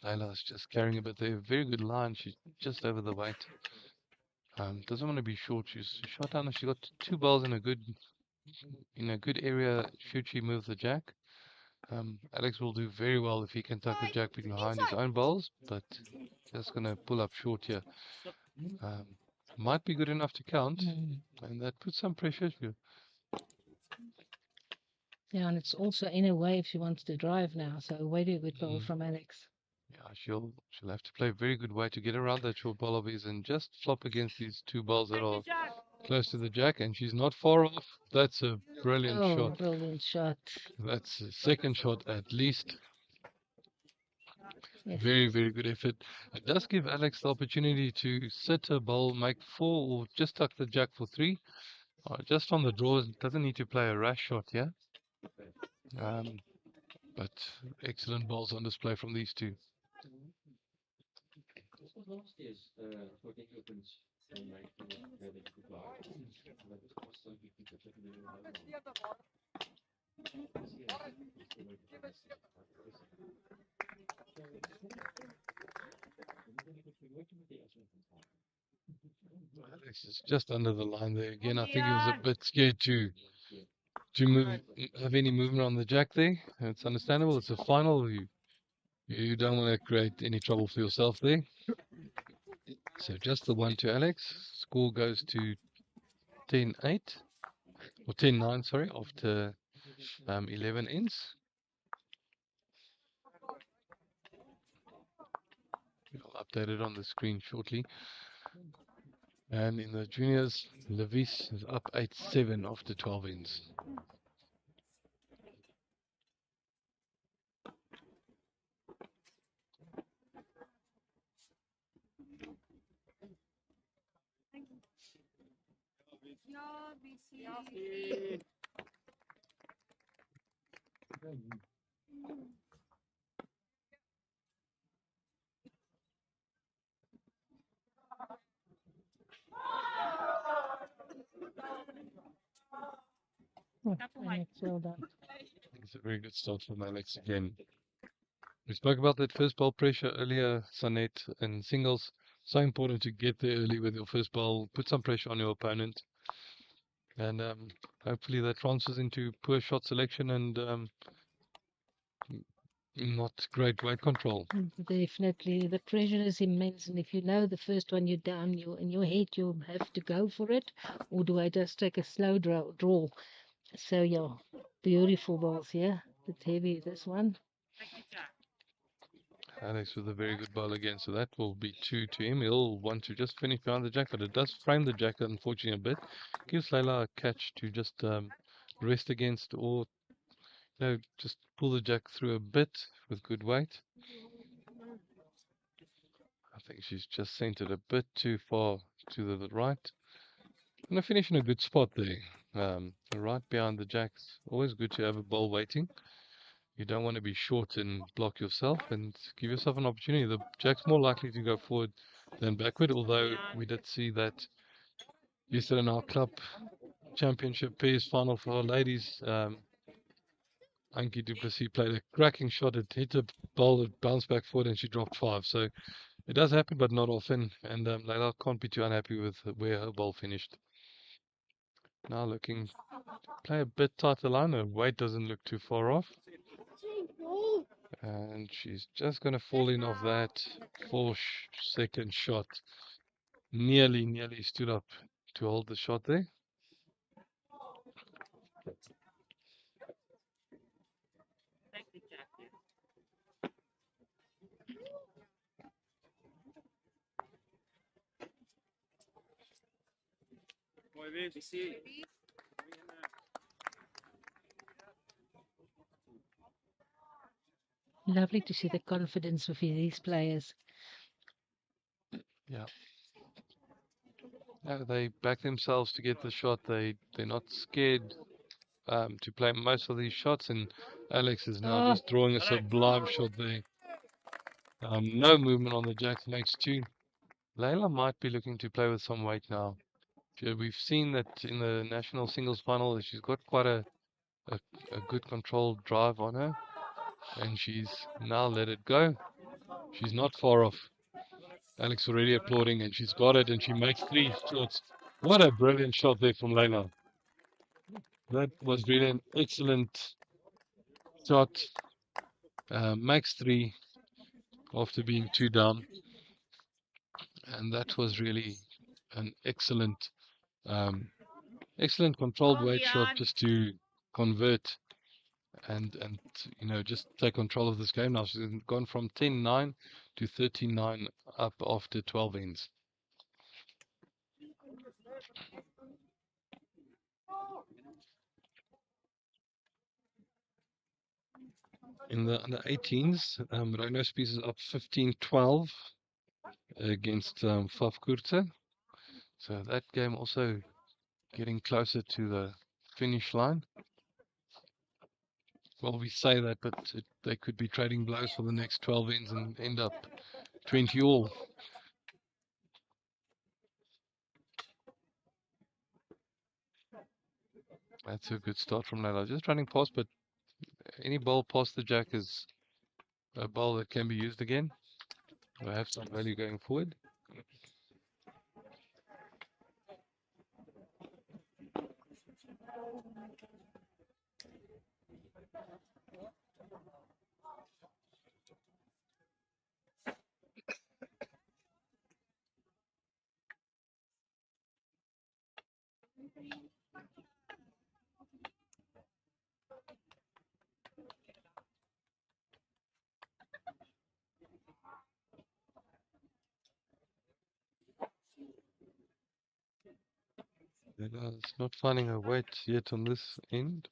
Layla's just carrying a bit there. Very good line. She's just over the weight. Doesn't want to be short. She's shot down. She got 2 balls in a good area should she move the jack. Alex will do very well if he can tuck the jack behind his own bowls, but just going to pull up short here. Might be good enough to count, and that puts some pressure. Yeah, and it's also in a way if she wants to drive now. So a very good ball from Alex. Yeah, she'll have to play a very good way to get around that short ball of his and just flop against these two balls that are close to the jack, and she's not far off. That's a brilliant shot. Brilliant shot. That's a second shot at least. Yes. Very, very good effort. It does give Alex the opportunity to sit a bowl, make 4, or just tuck the jack for 3. Just on the draw, doesn't need to play a rash shot here. But excellent balls on display from these two. Alex is just under the line there again. I think he was a bit scared to move, have any movement on the jack there. It's understandable. It's a final. You don't want to create any trouble for yourself there. So just the 1 to Alex. Score goes to 10-8 or 10-9. Sorry, after 11 ends. I'll update it on the screen shortly. And in the juniors, Levis is up 8-7 after 12 ends. Well done. It's a very good start from Alex again. We spoke about that first ball pressure earlier, Sanet, in singles. So important to get there early with your first ball, put some pressure on your opponent. And hopefully that transfers into poor shot selection and not great weight control. Definitely. The pressure is immense. And if you know the first one you're down, in your head, you have to go for it. Or do I just take a slow draw? So, yeah, beautiful balls here. It's heavy, this one. Alex with a very good ball again, so that will be 2 to him. He'll want to just finish behind the jack, but it does frame the jack, unfortunately, a bit. Gives Leila a catch to just rest against, or just pull the jack through a bit with good weight. I think she's just sent it a bit too far to the right. And I finish in a good spot there. Right behind the jacks. Always good to have a ball waiting. You don't want to be short and block yourself, and give yourself an opportunity. The jack's more likely to go forward than backward, although we did see that yesterday in our club championship pairs final for our ladies. Anki du Plessis played a cracking shot. It hit a ball, it bounced back forward, and she dropped 5. So it does happen, but not often. And Leila can't be too unhappy with where her ball finished. Now looking, play a bit tighter line. Her weight doesn't look too far off. And she's just going to fall in off that 4-second shot. Nearly stood up to hold the shot there. Lovely to see the confidence of these players. Yeah. They back themselves to get the shot. They're not scared to play most of these shots, and Alex is now just drawing a sublime shot there. No movement on the jack, makes 2. Leila might be looking to play with some weight now. We've seen that in the national singles final that she's got quite a good controlled drive on her, and she's now let it go. She's not far off. Alex already applauding, and she's got it, and she makes 3 shots. What a brilliant shot there from Leila. That was really an excellent shot, max 3 after being 2 down, and that was really an excellent controlled weight shot just to convert and just take control of this game. Now she's gone from 10-9 to 13-9 up after 12 ends. In the under 18s, Rhino Spears is up 15-12 against Fafkurte. So that game also getting closer to the finish line. Well, we say that, but they could be trading blows for the next 12 ends and end up 20 all. That's a good start from Leila. Just running past, but any ball past the jack is a ball that can be used again. Will have some value going forward. It's not finding a weight yet on this end.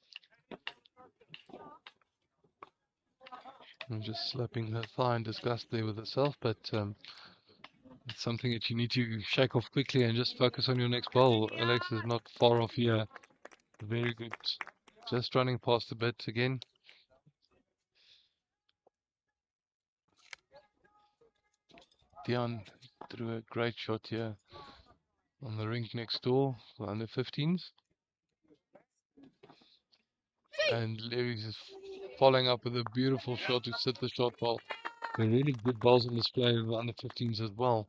I'm just slapping her thigh in disgust there with herself, but it's something that you need to shake off quickly and just focus on your next bowl. Alex is not far off here. Very good. Just running past the bit again. Dion threw a great shot here on the rink next door for under 15s. And Levy's is following up with a beautiful shot to sit the shot ball. They're really good balls on display with the under 15s as well.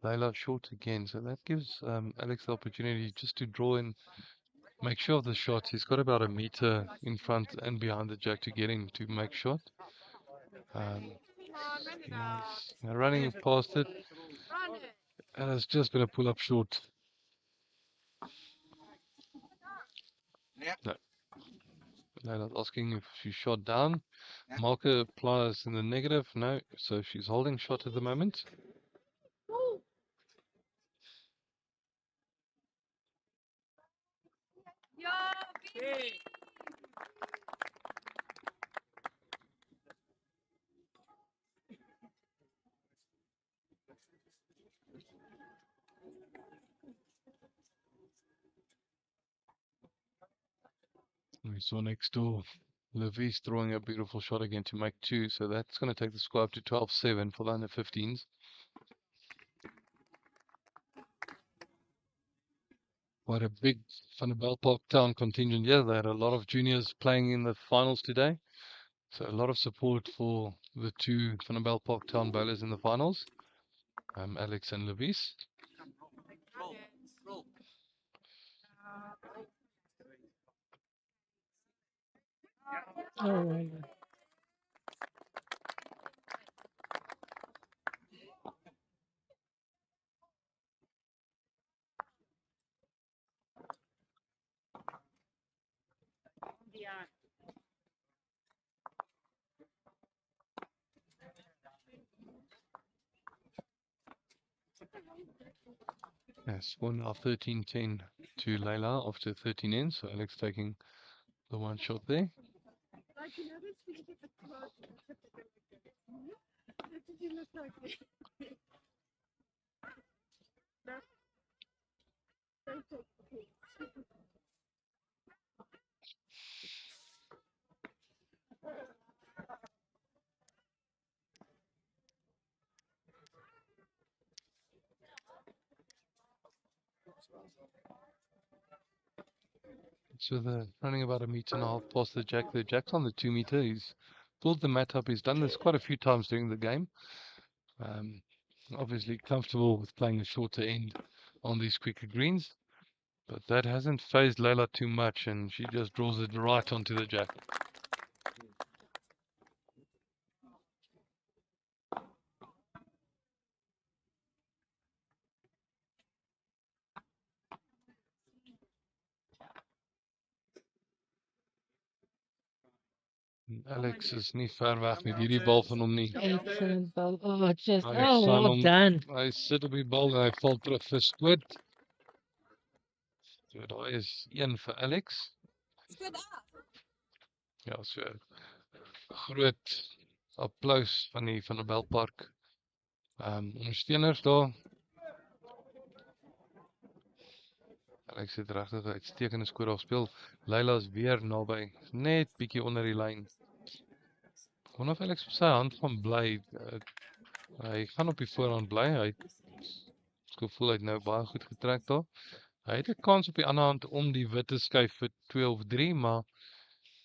Layla short again, so that gives Alex the opportunity just to draw in, make sure of the shot. He's got about a meter in front and behind the jack to get him to make shot. He's running past it, and it's just going to pull up short. No. Layla's asking if she shot down. Marker applies in the negative. No, so she's holding shot at the moment. We saw next door Levis throwing a beautiful shot again to make 2, so that's going to take the score up to 12-7 for the under 15s. Quite a big Van der Bijlpark Town contingent. Yeah, they had a lot of juniors playing in the finals today. So a lot of support for the two Van der Bijlpark Town bowlers in the finals, Alex and Levis. Yes, one now 13-10 to Layla after 13 ends. So Alex taking the one shot there. So they're running about 1.5 meters past the jack. The jack's on the 2 meter. He's pulled the mat up. He's done this quite a few times during the game. Obviously comfortable with playing a shorter end on these quicker greens. But that hasn't phased Layla too much, and she just draws it right onto the jack. Alex is nie ver weg met hierdie bal van hom nie. Excellent ball. Oh, just, Hy oh, gaan well hom, done. hy sit op die bal en hy val terug vir skoot. So daai is een vir Alex. Ja, so groot applaus van die Belpark ondersteuners daar. Alex het regtig 'n uitstekende skoor daar gespeel. Leila is weer naby, net bietjie onder die lyn. Ek wonder of Alex op sy hand gaan bly. Hy gaan op die voorhand bly. Hy het gevoel hy het nou baie goed getrek daar. Hy het 'n kans op die ander hand om die wit te skuif vir 2 of 3, maar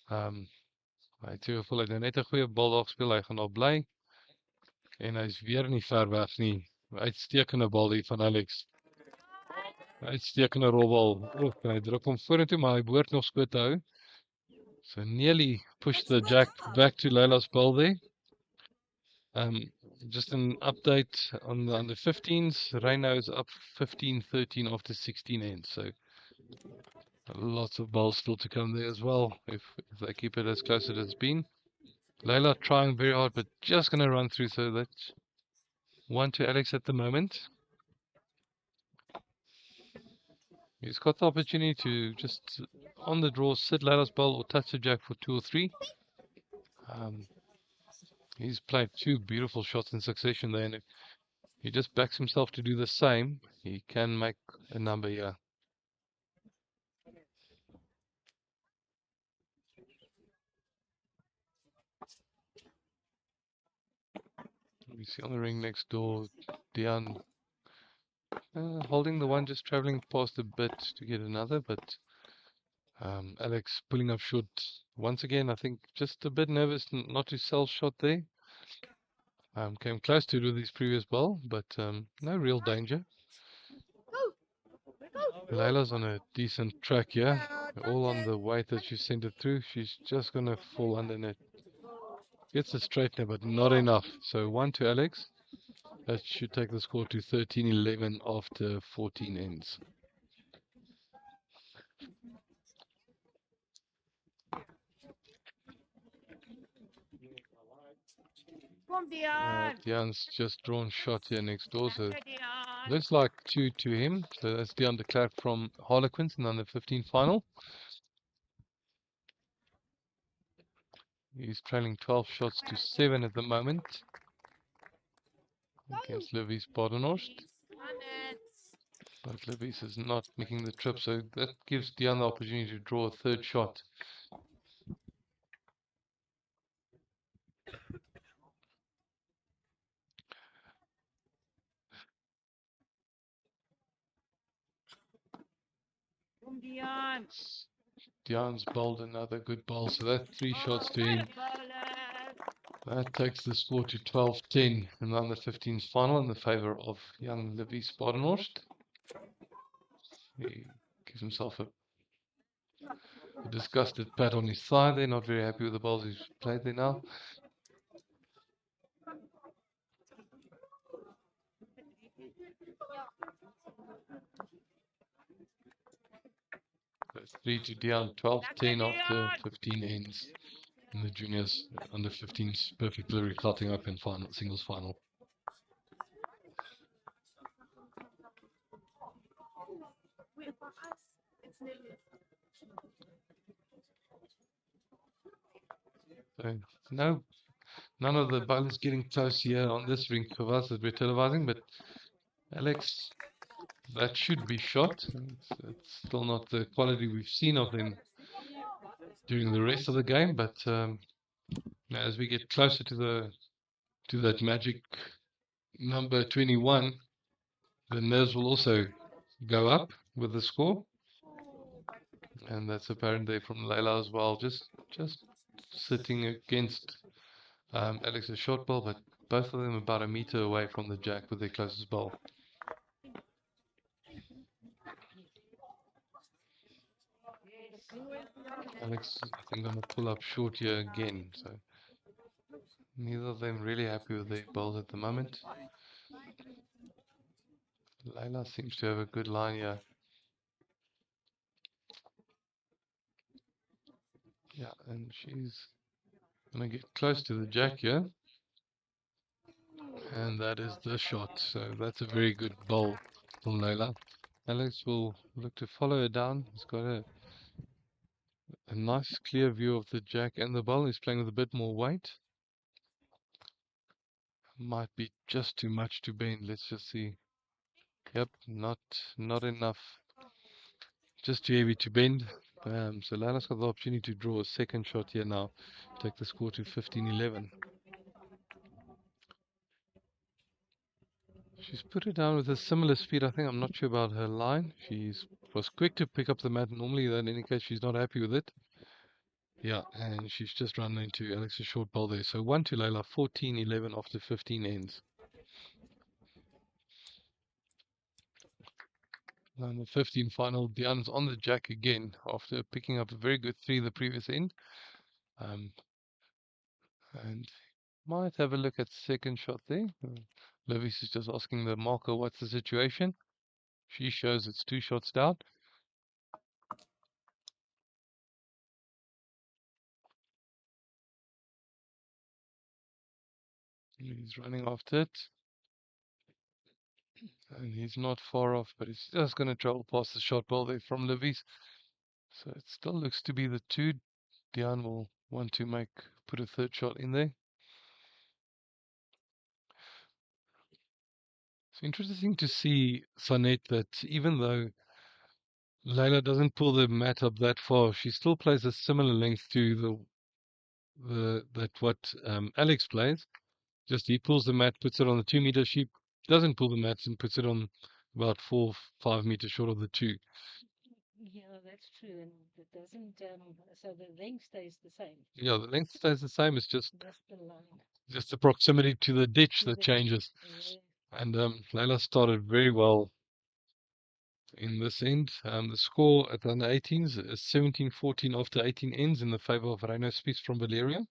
hy het gevoel hy het nou net 'n goeie bal daar gespeel. Hy gaan daar bly. En hy's weer nie ver weg nie. Uitstekende bal hier van Alex. Uitstekende rolbal. En hy druk hom vorentoe, maar hy behoort nog skoot te hou. So nearly pushed the jack back to Leila's ball there. Just an update on the 15s. Rhino is up 15-13 after 16 ends. So lots of balls still to come there as well if they keep it as close as it's been. Leila trying very hard, but just going to run through. So that's 1 to Alex at the moment. He's got the opportunity to just on the draw sit Leila's ball or touch the jack for 2 or 3. He's played 2 beautiful shots in succession there, and if he just backs himself to do the same, he can make a number here. We see on the ring next door, Dion holding the one, just traveling past a bit to get another, but Alex pulling up short once again. I think just a bit nervous not to sell shot there. Came close to it with his previous ball, but no real danger. Leila's on a decent track here, all on the weight that she sent it through. She's just going to fall under net. Gets a straightener, but not enough. So 1 to Alex. That should take the score to 13-11 after 14 ends. Dian's just drawn shot here next door, so looks like 2 to him. So that's Dian de Klerk from Harlequins in the under 15 final. He's trailing 12 shots to 7 at the moment against Levis Badenhorst. But Levis is not making the trip, so that gives Dian the opportunity to draw a third shot. Dian's bowled another good bowl, so that's 3 shots to him. That takes the score to 12-10 in the under 15s final in the favour of young Levis Badenhorst. He gives himself a disgusted pat on his thigh there, not very happy with the bowls he's played there now. That's 3 to Dian, 12-10 after 15 ends in the juniors under 15s Perfect Delivery Gauteng Open final, singles final. So none of the bowlers getting close here on this ring of us that we're televising, but Alex, that should be shot. It's still not the quality we've seen of them during the rest of the game, but as we get closer to that magic number 21, the nerves will also go up with the score, and that's apparent there from Leila as well, just sitting against Alex's short ball, but both of them about a meter away from the jack with their closest ball. Alex, I think, going to pull up short here again, so neither of them really happy with their bowls at the moment. Leila seems to have a good line here. Yeah, and she's Gonna get close to the jack here. And that is the shot. So that's a very good bowl from Leila. Alex will look to follow her down. He's got a nice clear view of the jack and the bowl. He's playing with a bit more weight. Might be just too much to bend. Let's just see. Yep, not enough. Just too heavy to bend. So Leila's got the opportunity to draw a second shot here now. Take the score to 15-11. She's put it down with a similar speed. I think I'm not sure about her line. Was quick to pick up the mat. Normally that indicates she's not happy with it. Yeah, and she's just run into Alex's short ball there. So 1 to Leila, 14-11 after 15 ends. And the 15 final, Diane's on the jack again after picking up a very good 3 the previous end. And might have a look at second shot there. Levis is just asking the marker what's the situation. She shows it's 2 shots down. He's running after it. And he's not far off, but he's just going to travel past the shot ball there from Levis. So it still looks to be the 2. Diane will want to put a third shot in there. It's interesting to see, Sanet, that even though Leila doesn't pull the mat up that far, she still plays a similar length to what Alex plays. Just he pulls the mat, puts it on the 2 meter. She doesn't pull the mats and puts it on about 4-5 meters short of the 2. Yeah, that's true, and it doesn't. So the length stays the same. Yeah, the length stays the same. It's just the line. Just the proximity to the ditch that changes. Yeah. And Leila started very well in this end. The score at the under 18s is 17-14 after 18 ends in the favor of Rhino Spies from Valeria.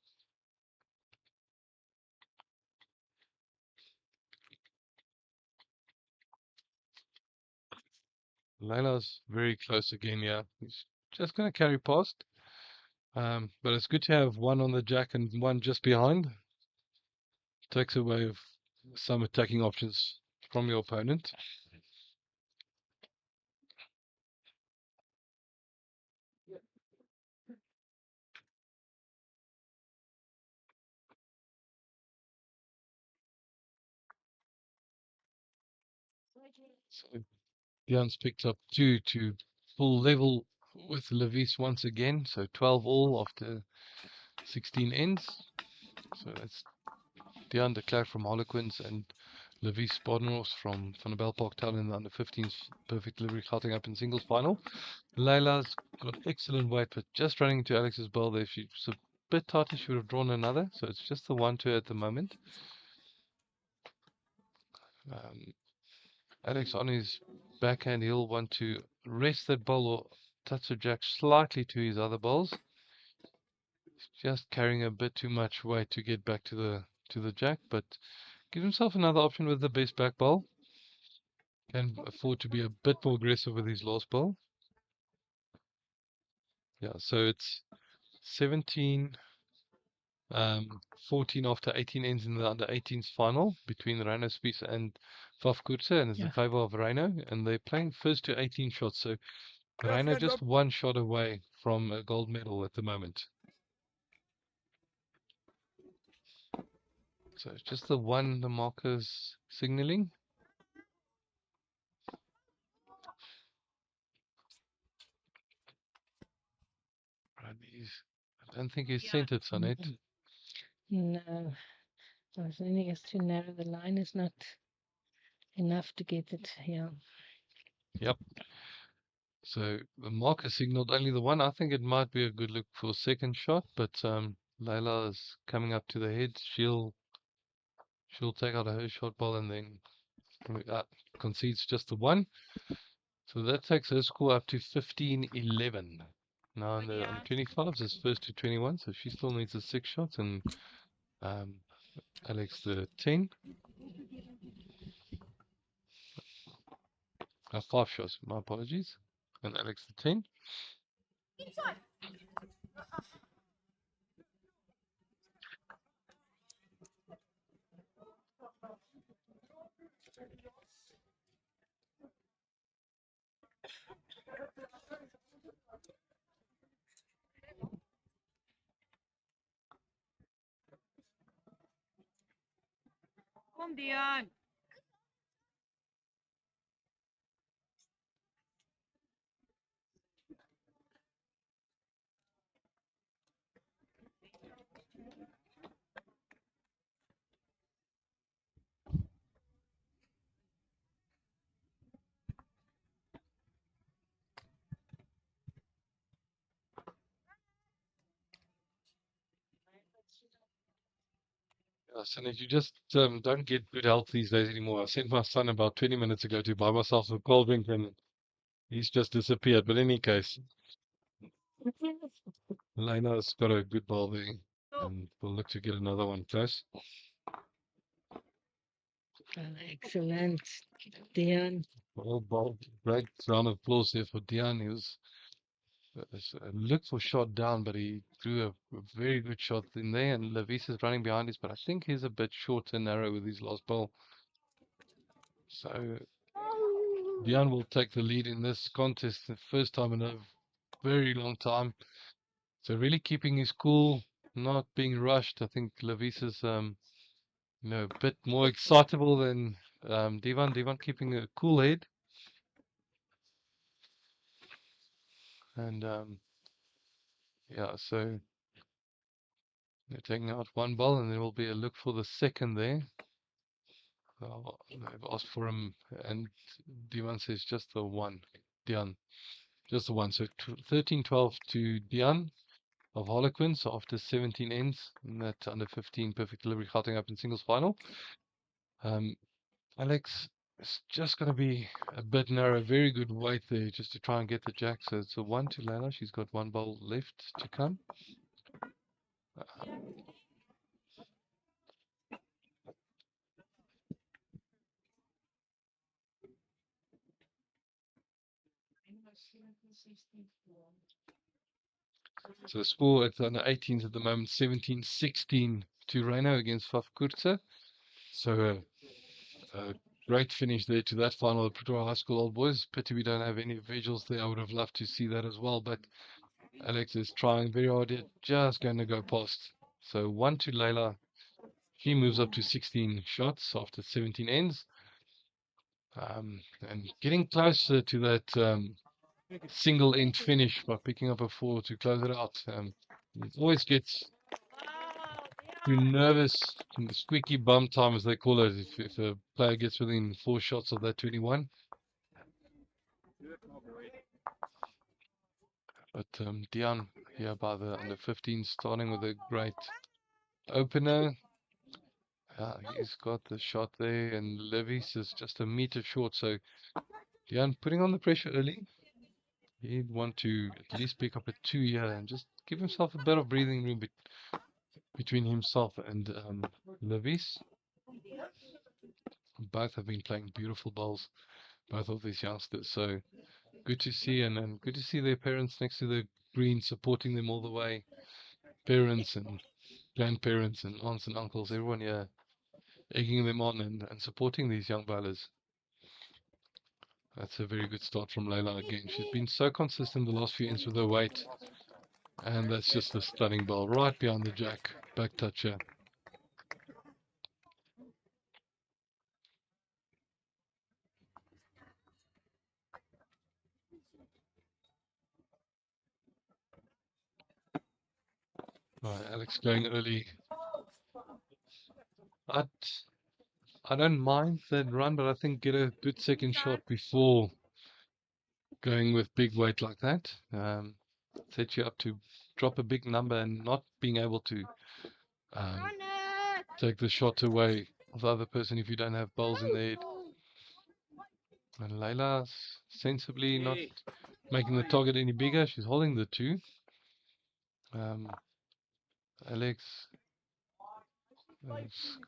Leila's very close again, yeah. He's just going to carry past. But it's good to have one on the jack and one just behind. Takes away some attacking options from your opponent. So Diane's picked up 2 to full level with Levis once again. So 12 all after 16 ends. So that's Diane de Klerk from Harlequins and Levis Boddenhorst from Van der Bell Parktown in the under 15s perfect delivery Gauteng up in singles final. Leila's got excellent weight, but just running into Alex's ball there. She's a bit tighter. She would have drawn another. So it's just the 1-2 at the moment. Alex on his backhand, he'll want to rest that ball or touch the jack slightly to his other balls. He's just carrying a bit too much weight to get back to the jack, but give himself another option with the best back ball. Can afford to be a bit more aggressive with his last ball. Yeah, so it's 17 14 after 18 ends in the under 18s final between Rhino Spies and Faf Kurse, and it's in favor of Rhino, and they're playing first to 18 shots, so Rhino just 1 shot away from a gold medal at the moment. So it's just the 1 the marker's signaling. Right, I don't think he's sent it, Sanet. No, I think it's too narrow. The line is not enough to get it here. Yep. So the marker signaled only the 1. I think it might be a good look for a second shot, but Leila is coming up to the head. She'll take out her shot ball and then concedes just the 1. So that takes her score up to 15-11. Now on the 25s is first to 21, so she still needs the 6 shots, and Alex the 10. 5 shots, my apologies. And Alex the 10. Kom Dion. Son, if you just don't get good help these days anymore. I sent my son about 20 minutes ago to buy myself a cold drink and he's just disappeared. But in any case, Lena's got a good ball there. And we'll look to get another one close. Excellent, Dion. Well, ball. Great round of applause there for Dion. He was looked for shot down, but he threw a very good shot in there. And Levis is running behind us, but I think he's a bit short and narrow with his last ball. So Dion will take the lead in this contest, the first time in a very long time. So really keeping his cool, not being rushed. I think Levis is a bit more excitable than Divan. Divan keeping a cool head. And yeah, so they're taking out one ball, and there will be a look for the second there. They've asked for him, and Divan says just the one. Dian, just the one. So 13-12 to Dian of Harlequins after 17 ends in that under 15 perfect delivery Gauteng Open singles final. Alex, it's just going to be a bit narrow. Very good weight there just to try and get the jack. So it's a 1 to Leila. She's got one bowl left to come. So the score at the under 18s at the moment, 17-16 to Reino against Faf Kurtse. So a great finish there to that final at Pretoria High School Old Boys. Pity we don't have any visuals there. I would have loved to see that as well. But Alex is trying very hard yet, just going to go past. So 1 to Leila. She moves up to 16 shots after 17 ends. And getting closer to that single end finish by picking up a 4 to close it out. It always gets too nervous, squeaky bum time as they call it, if a player gets within 4 shots of that 21. But Dion here by the under 15 starting with a great opener. He's got the shot there, and Levis is just a meter short. So Dion putting on the pressure early. He'd want to at least pick up a 2 here and just give himself a bit of breathing room between himself and Levis. Both have been playing beautiful bowls, both of these youngsters. So good to see, and good to see their parents next to the green supporting them all the way. Parents and grandparents and aunts and uncles, everyone here egging them on and supporting these young bowlers. That's a very good start from Leila again. She's been so consistent the last few ends with her weight. And that's just a stunning ball right behind the jack. Back toucher. Right, Alex going early. I don't mind that run, but I think get a good second shot before going with big weight like that. Set you up to drop a big number and not being able to take the shot away of the other person if you don't have bowls in the head. And Leila's sensibly not making the target any bigger. She's holding the 2. Alex,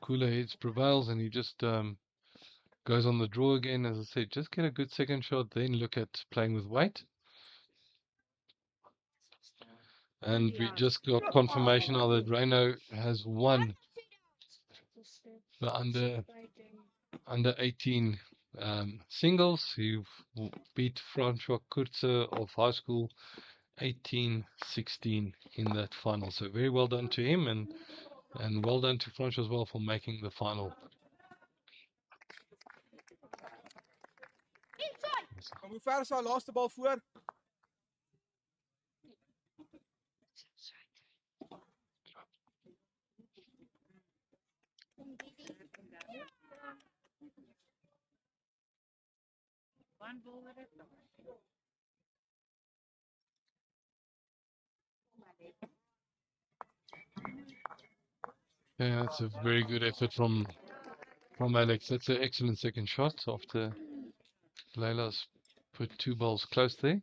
cooler heads prevails, and he just goes on the draw again. As I said, just get a good second shot, then look at playing with weight. And we just got confirmation now that Reino has won the under 18 singles. He beat Francois Kurtze of high school 18-16 in that final. So very well done to him, and well done to Francois as well for making the final. Maar hoe ver is haar laaste bal voor? One ball with it. Yeah, that's a very good effort from Alex. That's an excellent second shot after Leila's put 2 balls close there.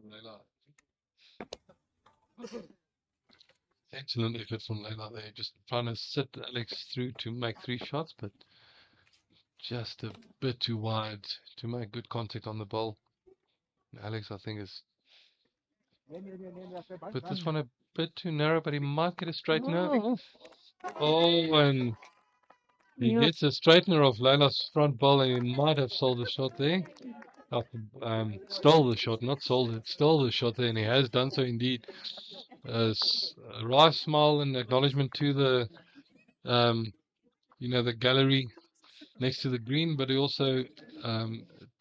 Leila. Excellent effort from Leila there. Just trying to sit Alex through to make 3 shots, but just a bit too wide to make good contact on the ball. Alex, I think, has put this one a bit too narrow, but he might get a straightener. Oh, and he gets a straightener of Leila's front ball, and he might have sold the shot there. Stole the shot, not sold it, stole the shot there, and he has done so indeed. A wry smile and acknowledgement to the, the gallery next to the green, but he also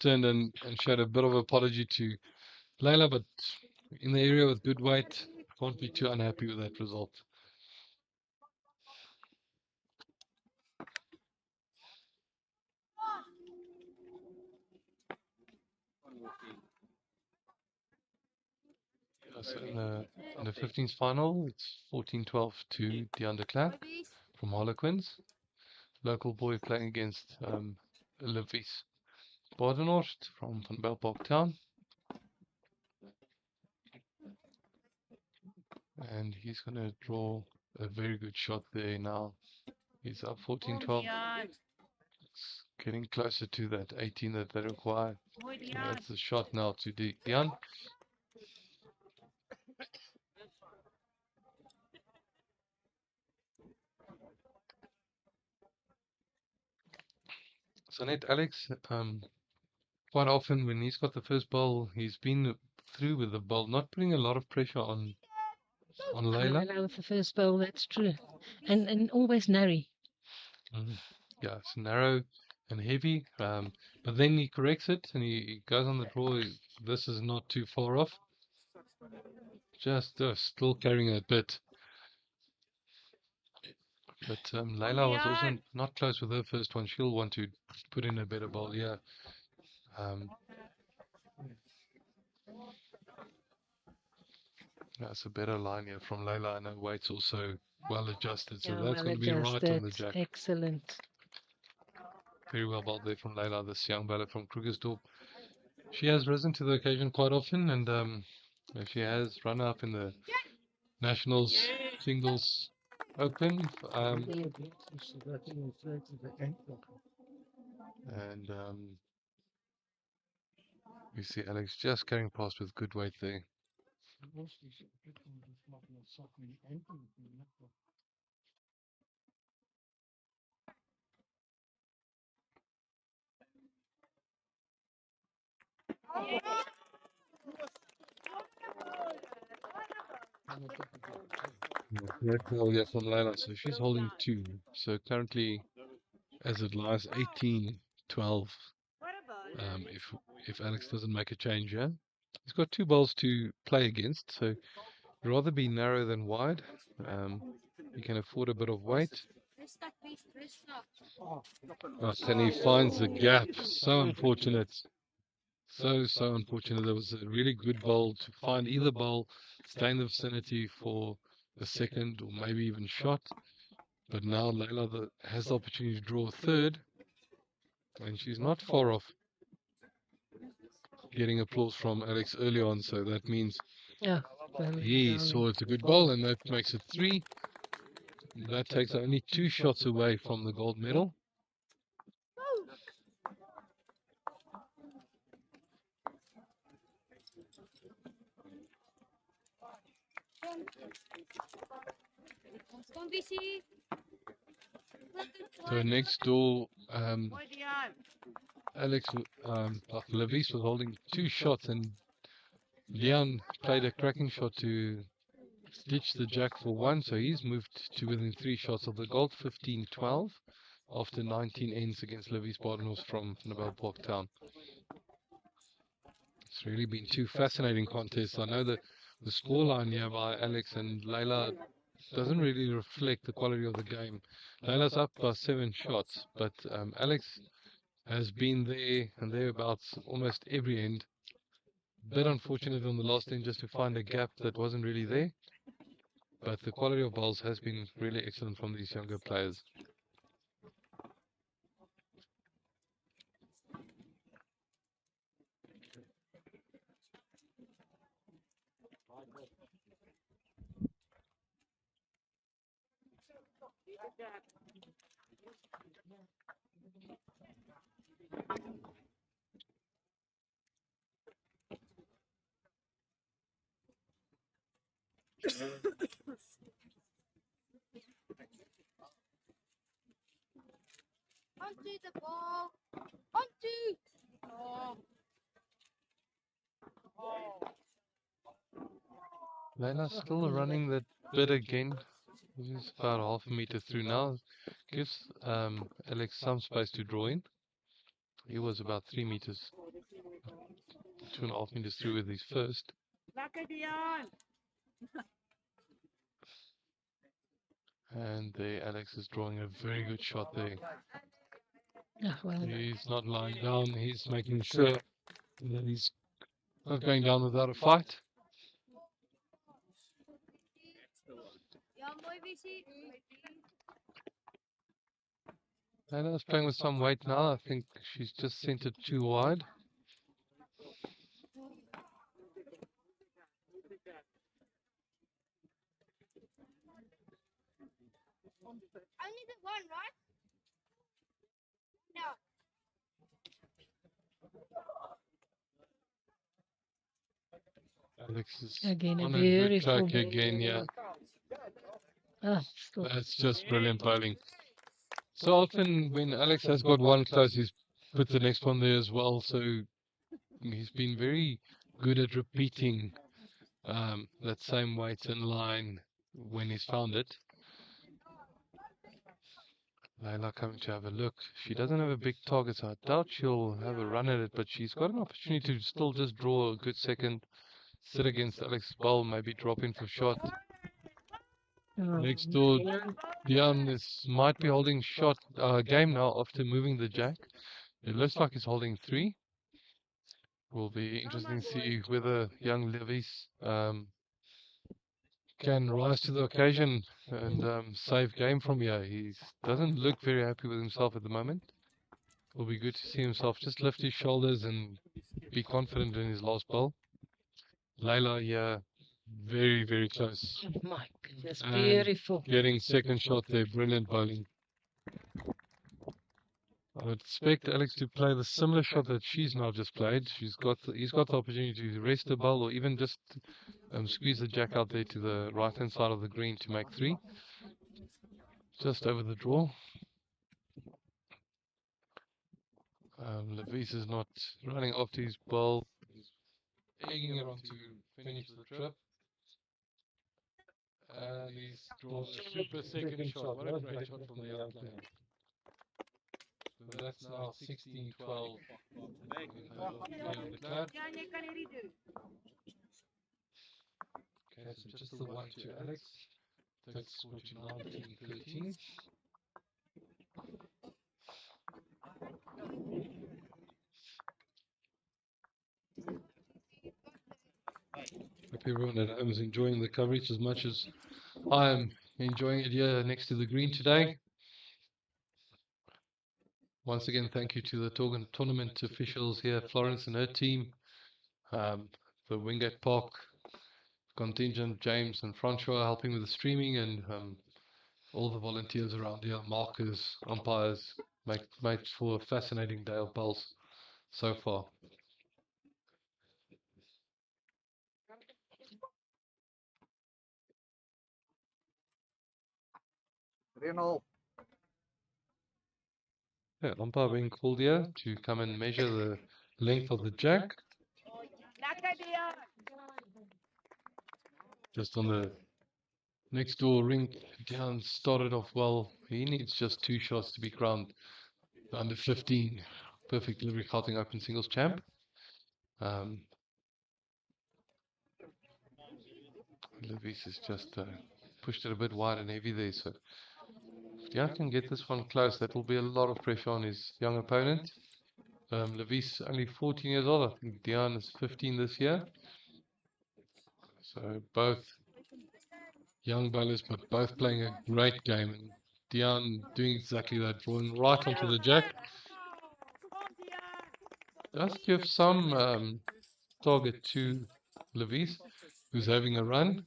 turned and showed a bit of apology to Leila, but in the area with good weight, can't be too unhappy with that result. So in the 15th final, it's 14-12 to Dean de Klerk from Harlequins. Local boy playing against Livies Badenhorst from Van Belpark Town. And he's going to draw a very good shot there now. He's up 14-12. It's getting closer to that 18 that they require. That's the shot now to Dean. So net Alex, quite often when he's got the first ball, he's been through with the ball, not putting a lot of pressure on Leila. Leila with the first bowl, that's true. And always narrow. Yeah, it's narrow and heavy, but then he corrects it and he goes on the draw. This is not too far off. Just still carrying a bit. But Leila was also not close with her first one. She'll want to put in a better ball, yeah. That's a better line here from Leila, and her weight's also well adjusted, so that's going to be right on the jack. Excellent. Very well bowled there from Leila, this young bowler from Krugersdorp. She has risen to the occasion quite often, and she has run up in the Nationals Singles Open. And we see Alex just carrying past with good weight there. Great ball here from Leila, so she's holding 2. So currently, as it lies, 18-12. If Alex doesn't make a change here, he's got 2 balls to play against, so rather be narrow than wide. He can afford a bit of weight. And he finds the gap. So unfortunate. So unfortunate. There was a really good bowl to find either bowl, stay in the vicinity for a second or maybe even shot. But now Leila has the opportunity to draw a third, and she's not far off getting applause from Alex early on. So that means he saw it's a good bowl, and that makes it 3. That takes only 2 shots away from the gold medal. So next door, Alex Livies was holding 2 shots, and Leon played a cracking shot to ditch the jack for one, so he's moved to within 3 shots of the goal, 15-12, after 19 ends against Livies Badenhorst from Nobel Park Town. It's really been two fascinating contests. I know that the scoreline here by Alex and Layla doesn't really reflect the quality of the game. Layla's up by 7 shots, but Alex has been there and thereabouts almost every end. Bit unfortunate on the last end just to find a gap that wasn't really there, but the quality of bowls has been really excellent from these younger players. Onto the ball. Onto. Oh. Layla's still running that bit again. He's about half a meter through now. Gives Alex some space to draw in. He was about 3 meters, 2.5 meters through with his first. Lekker Dion. And there Alex is drawing a very good shot there. Ah, well, He's not lying down, he's making sure that he's not going down without a fight. Ja, mooi visie. Layla's playing with some weight now. I think she's just sent it too wide. Only the one, right? No. Alex is again, a on a good beautiful track again, yeah. Ah, stop. That's just brilliant bowling. So often when Alex has got one close, he's put the next one there as well. So he's been very good at repeating that same weight and line when he's found it. Layla coming to have a look. She doesn't have a big target, so I doubt she'll have a run at it, but she's got an opportunity to still just draw a good second, sit against Alex's bowl, maybe drop in for shot. Next door, Dion might be holding shot game now after moving the jack. It looks like he's holding 3. Will be interesting to see whether young Levis can rise to the occasion and save game from here. He doesn't look very happy with himself at the moment. It'll be good to see himself just lift his shoulders and be confident in his last bowl. Layla here, very, very close. Oh my goodness, And beautiful. getting second shot there, brilliant bowling. I would expect Alex to play the similar shot that she's now just played. He's got the opportunity to rest the bowl or even just squeeze the jack out there to the right hand side of the green to make 3. Just over the draw. Levis is not running after his ball. He's egging it on to finish the trip. And he's drawn a super second shot. What a great shot from the young player. So that's now 16-12. Ja, jy kan hierdie doen. Okay, so just the one to Alex. Takes score to 19-13. Hope everyone at home is enjoying the coverage as much as I am enjoying it here next to the green today. Once again, thank you to the tournament officials here, Florence and her team, the Wingate Park contingent, James and Francois helping with the streaming, and all the volunteers around here, markers, umpires, made for a fascinating day of bowls so far. Renal. Yeah, umpire being called here to come and measure the length of the jack. Lekker Dion. just on the next door ring. Dion started off well. He needs just 2 shots to be crowned the under 15 perfect delivery Gauteng Open singles champ. Levis has just pushed it a bit wide and heavy there, so if Dion can get this one close, that will be a lot of pressure on his young opponent. Levis only 14 years old. I think Dion is 15 this year. So both young bowlers, but both playing a great game. And Dion doing exactly that, drawing right onto the jack. Does give some target to Levis, who's having a run.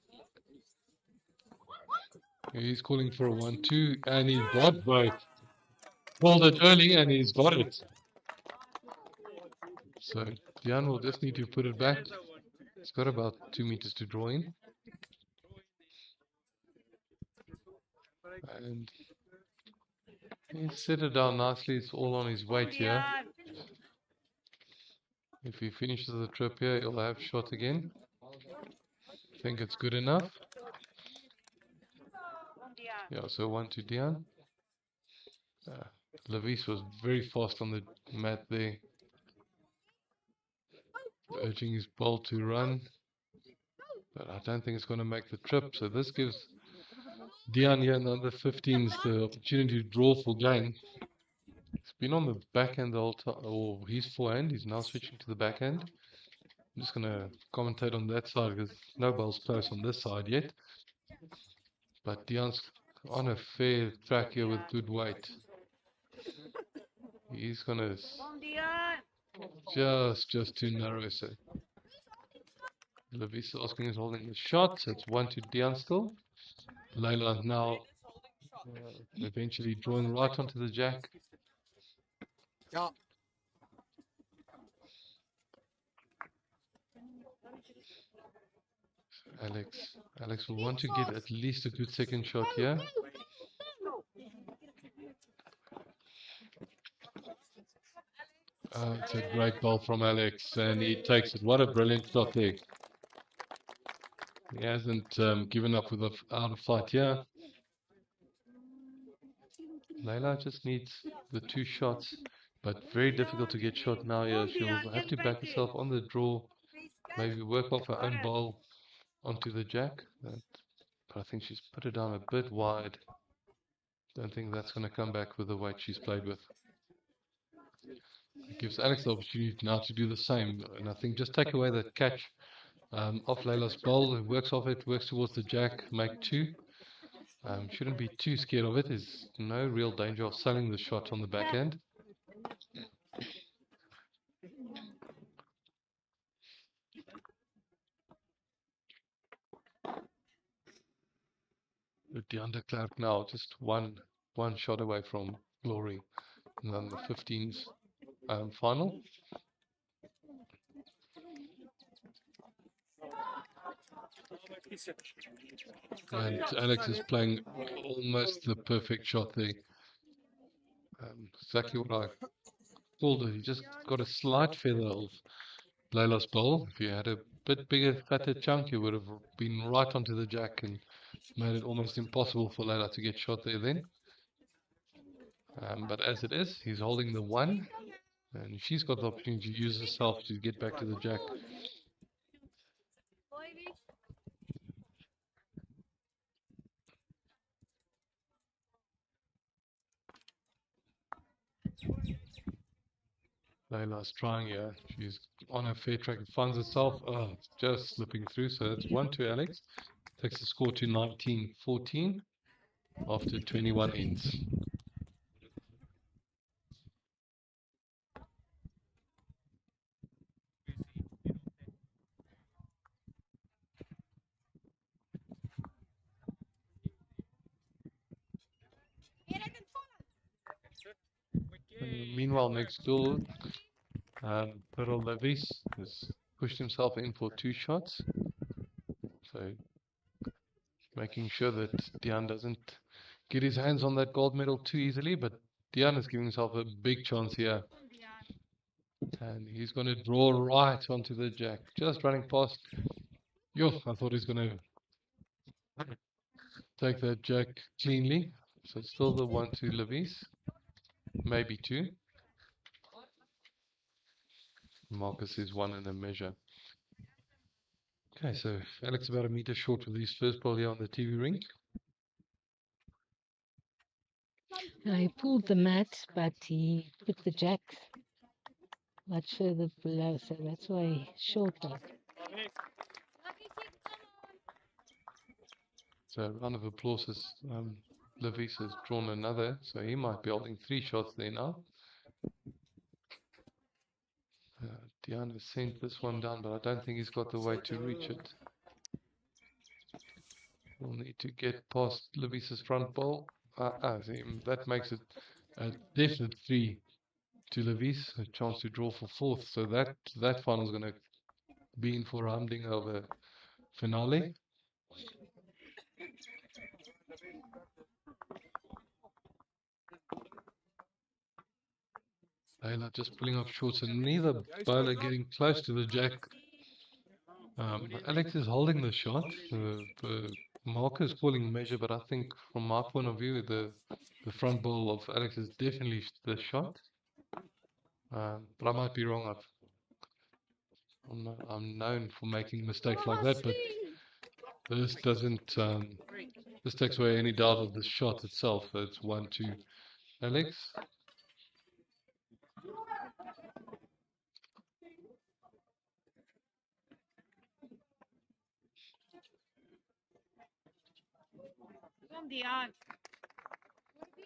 He's calling for a 1-2, and he's got both. Called it early, and he's got it. So Dion will just need to put it back. He's got about 2 meters to draw in. And he's set it down nicely. It's all on his weight here. If he finishes the trip here, he'll have shot again. I think it's good enough. Yeah, so 1-2 Dion. Levis was very fast on the mat there, urging his ball to run. But I don't think it's going to make the trip. So this gives Dion here in the under 15s the opportunity to draw for gain. He's been on the backhand the whole time, or his forehand. He's now switching to the backhand. I'm just going to commentate on that side because no ball's close on this side yet. But Dion's on a fair track here with good weight. He's going to just too narrow. So Levis asking is holding the shot. So it's 1-2 Dion still. Leila now eventually drawing right onto the jack. Ja. Alex will want to get at least a good second shot here. It's a great ball from Alex, and he takes it. What a brilliant shot there. He hasn't given up without a fight here. Leila just needs the 2 shots, but very difficult to get shot now here. She'll have to back herself on the draw, maybe work off her own ball onto the jack. But I think she's put it down a bit wide. Don't think that's going to come back with the weight she's played with. It gives Alex the opportunity now to do the same, and I think just take away that catch off Leila's bowl, works off it, works towards the jack, make 2. Shouldn't be too scared of it. There's no real danger of selling the shot on the backhand. Deandre Clark now just one shot away from glory, and then the 15s final. And Alex is playing almost the perfect shot there. Exactly what I called it. He just got a slight feather of Leila's bowl. If you had a bit bigger, fatter chunk, you would have been right onto the jack and made it almost impossible for Leila to get shot there then. But as it is, he's holding the 1, and she's got the opportunity to use herself to get back to the jack. Leila's trying here. She's on a fair track. Finds herself just slipping through. So that's 1-2 Alex. Takes the score to 19-14 after 21 ends. Meanwhile, next door, Pearl Levis has pushed himself in for 2 shots. So making sure that Dion doesn't get his hands on that gold medal too easily, but Dion is giving himself a big chance here. And he's going to draw right onto the jack, just running past. Yo, I thought he's going to Take that jack cleanly. So it's still the 1-2 levies. Maybe 2. Marcus is 1 in a measure. Okay, so Alex about a meter short with his first ball here on the TV ring. He pulled the mat, but he put the jack much further below, so that's why he short that. So a round of applause as Levis has drawn another, so he might be holding 3 shots there now. Dion has sent this one down, but I don't think he's got the weight to reach it. We'll need to get past Levis's front ball. That makes it a definite 3 to Levis, a chance to draw for 4th. So that final is going to be in for a humding over finale. Layla just pulling off shorts, and neither bowler getting close to the jack. Alex is holding the shot. The marker is calling measure, but I think from my point of view, the front ball of Alex is definitely the shot. But I might be wrong. I'm known for making mistakes like that, but this doesn't. This takes away any doubt of the shot itself. It's 1-2 Alex.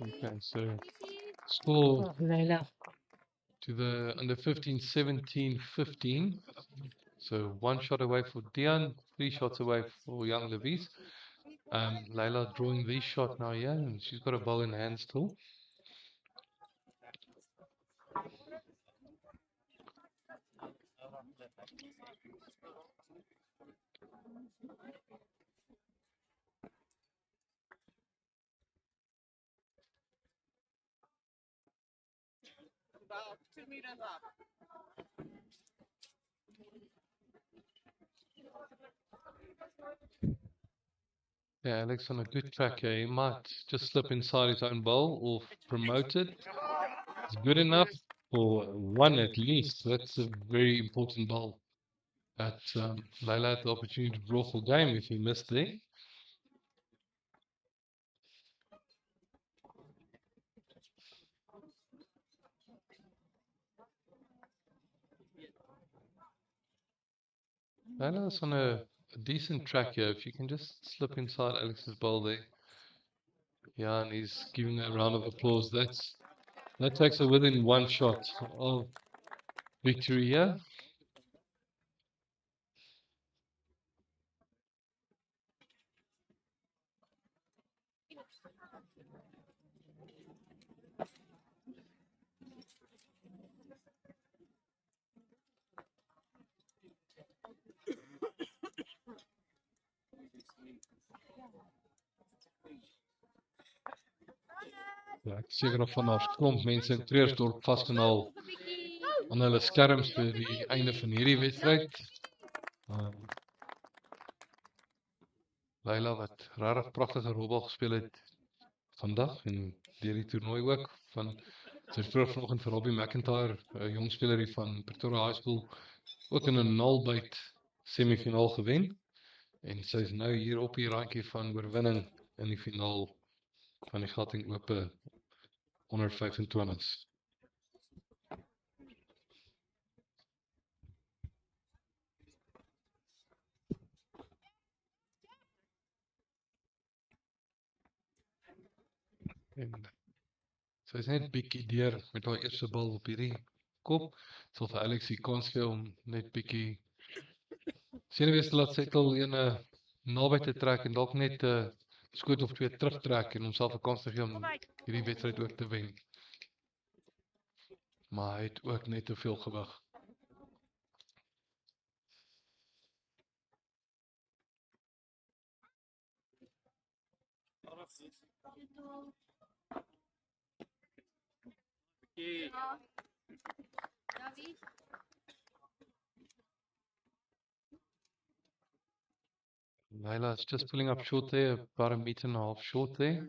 Okay, so score to the under 15, 17, 15. So 1 shot away for Dion, 3 shots away for young Levis. Layla drawing the shot now, yeah, and she's got a ball in hand still. About 2 meters up. Yeah, Alex on a good track here. He might just slip inside his own bowl or promote it. It's good enough for 1 at least. That's a very important bowl. That Layla had the opportunity to draw for game if he missed there. Layla's on a decent track here. If you can just slip inside Alex's bowl there. Yeah, and he's giving a round of applause. That takes her within 1 shot of victory here. Ja, ek seker of vanaf klomp mense in Treersdorp vasgenaal aan hulle skerms vir die einde van hierdie wedstryd. Layla wat regtig pragtige rolbal gespeel het vandag en deur die toernooi ook. Sy het vroeg vanoggend vir Robbie McIntyre, 'n jong speler hier van Pretoria High School, ook in 'n nullbyt semifinaal gewen. En sy is nou hier op die randjie van oorwinning in die finaal van die Gauteng Ope onder 25s. En sy is net bietjie deur met haar eerste bal op hierdie kop. Sal vir Alex die kans gee om net bietjie senuwees te laat settle, een naby te trek en dalk net 'n skoot of 2 terugtrek en homself 'n kans te gee om hierdie wedstryd ook te wen. Maar hy het ook net te veel gewig. Layla's just pulling up short there, about 1.5 meters short there.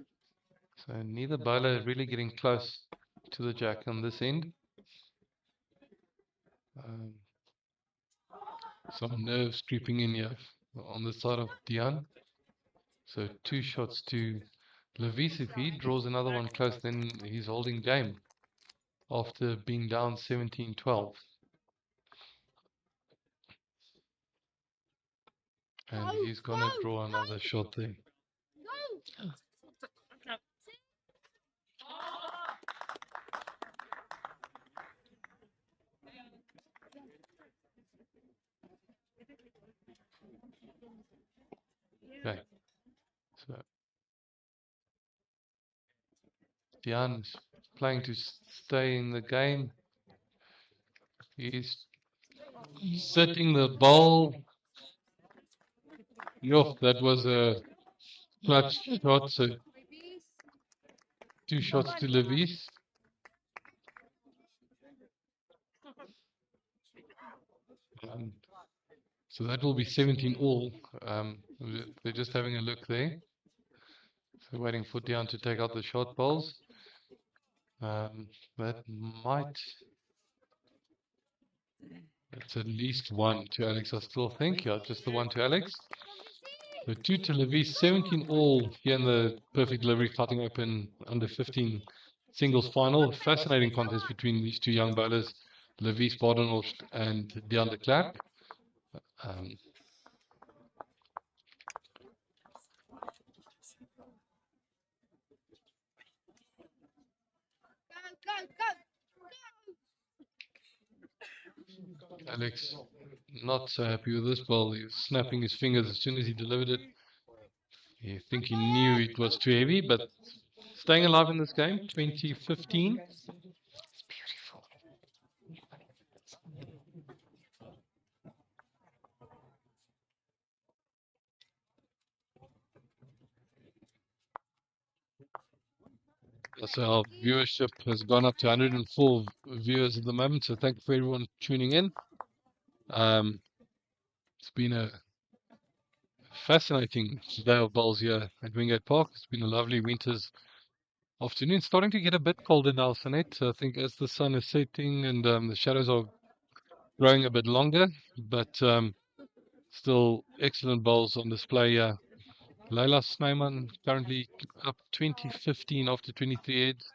So neither bowler really getting close to the jack on this end. Some nerves creeping in here on the side of Dian. So 2 shots to Levis. If he draws another one close, then he's holding game after being down 17-12. And he's gonna draw another shot there. Okay. So Dian's playing to stay in the game. He's setting the ball. Yo, that was a clutch shot. So 2 shots to Levis. So that will be 17 all. They're just having a look there. So waiting for Dian to take out the short balls. That might. It's at least 1 to Alex, I still think. Yeah, just the 1 to Alex. So 2 to Levis, 17 all here in the Perfect Delivery Karting Open under 15 singles final. Fascinating contest between these 2 young bowlers, Levis Badenhorst and Dian de Klerk. Alex not so happy with this ball. He was snapping his fingers as soon as he delivered it. I think he knew it was too heavy, but staying alive in this game, 2015. So our viewership has gone up to 104 viewers at the moment. So thank you for everyone tuning in. It's been a fascinating day of bowls here at Wingate Park. It's been a lovely winter's afternoon. Starting to get a bit colder now, Sanet. I think as the sun is setting and the shadows are growing a bit longer, but still excellent bowls on display here. Laila Snyman currently up 2015 after 23 heads.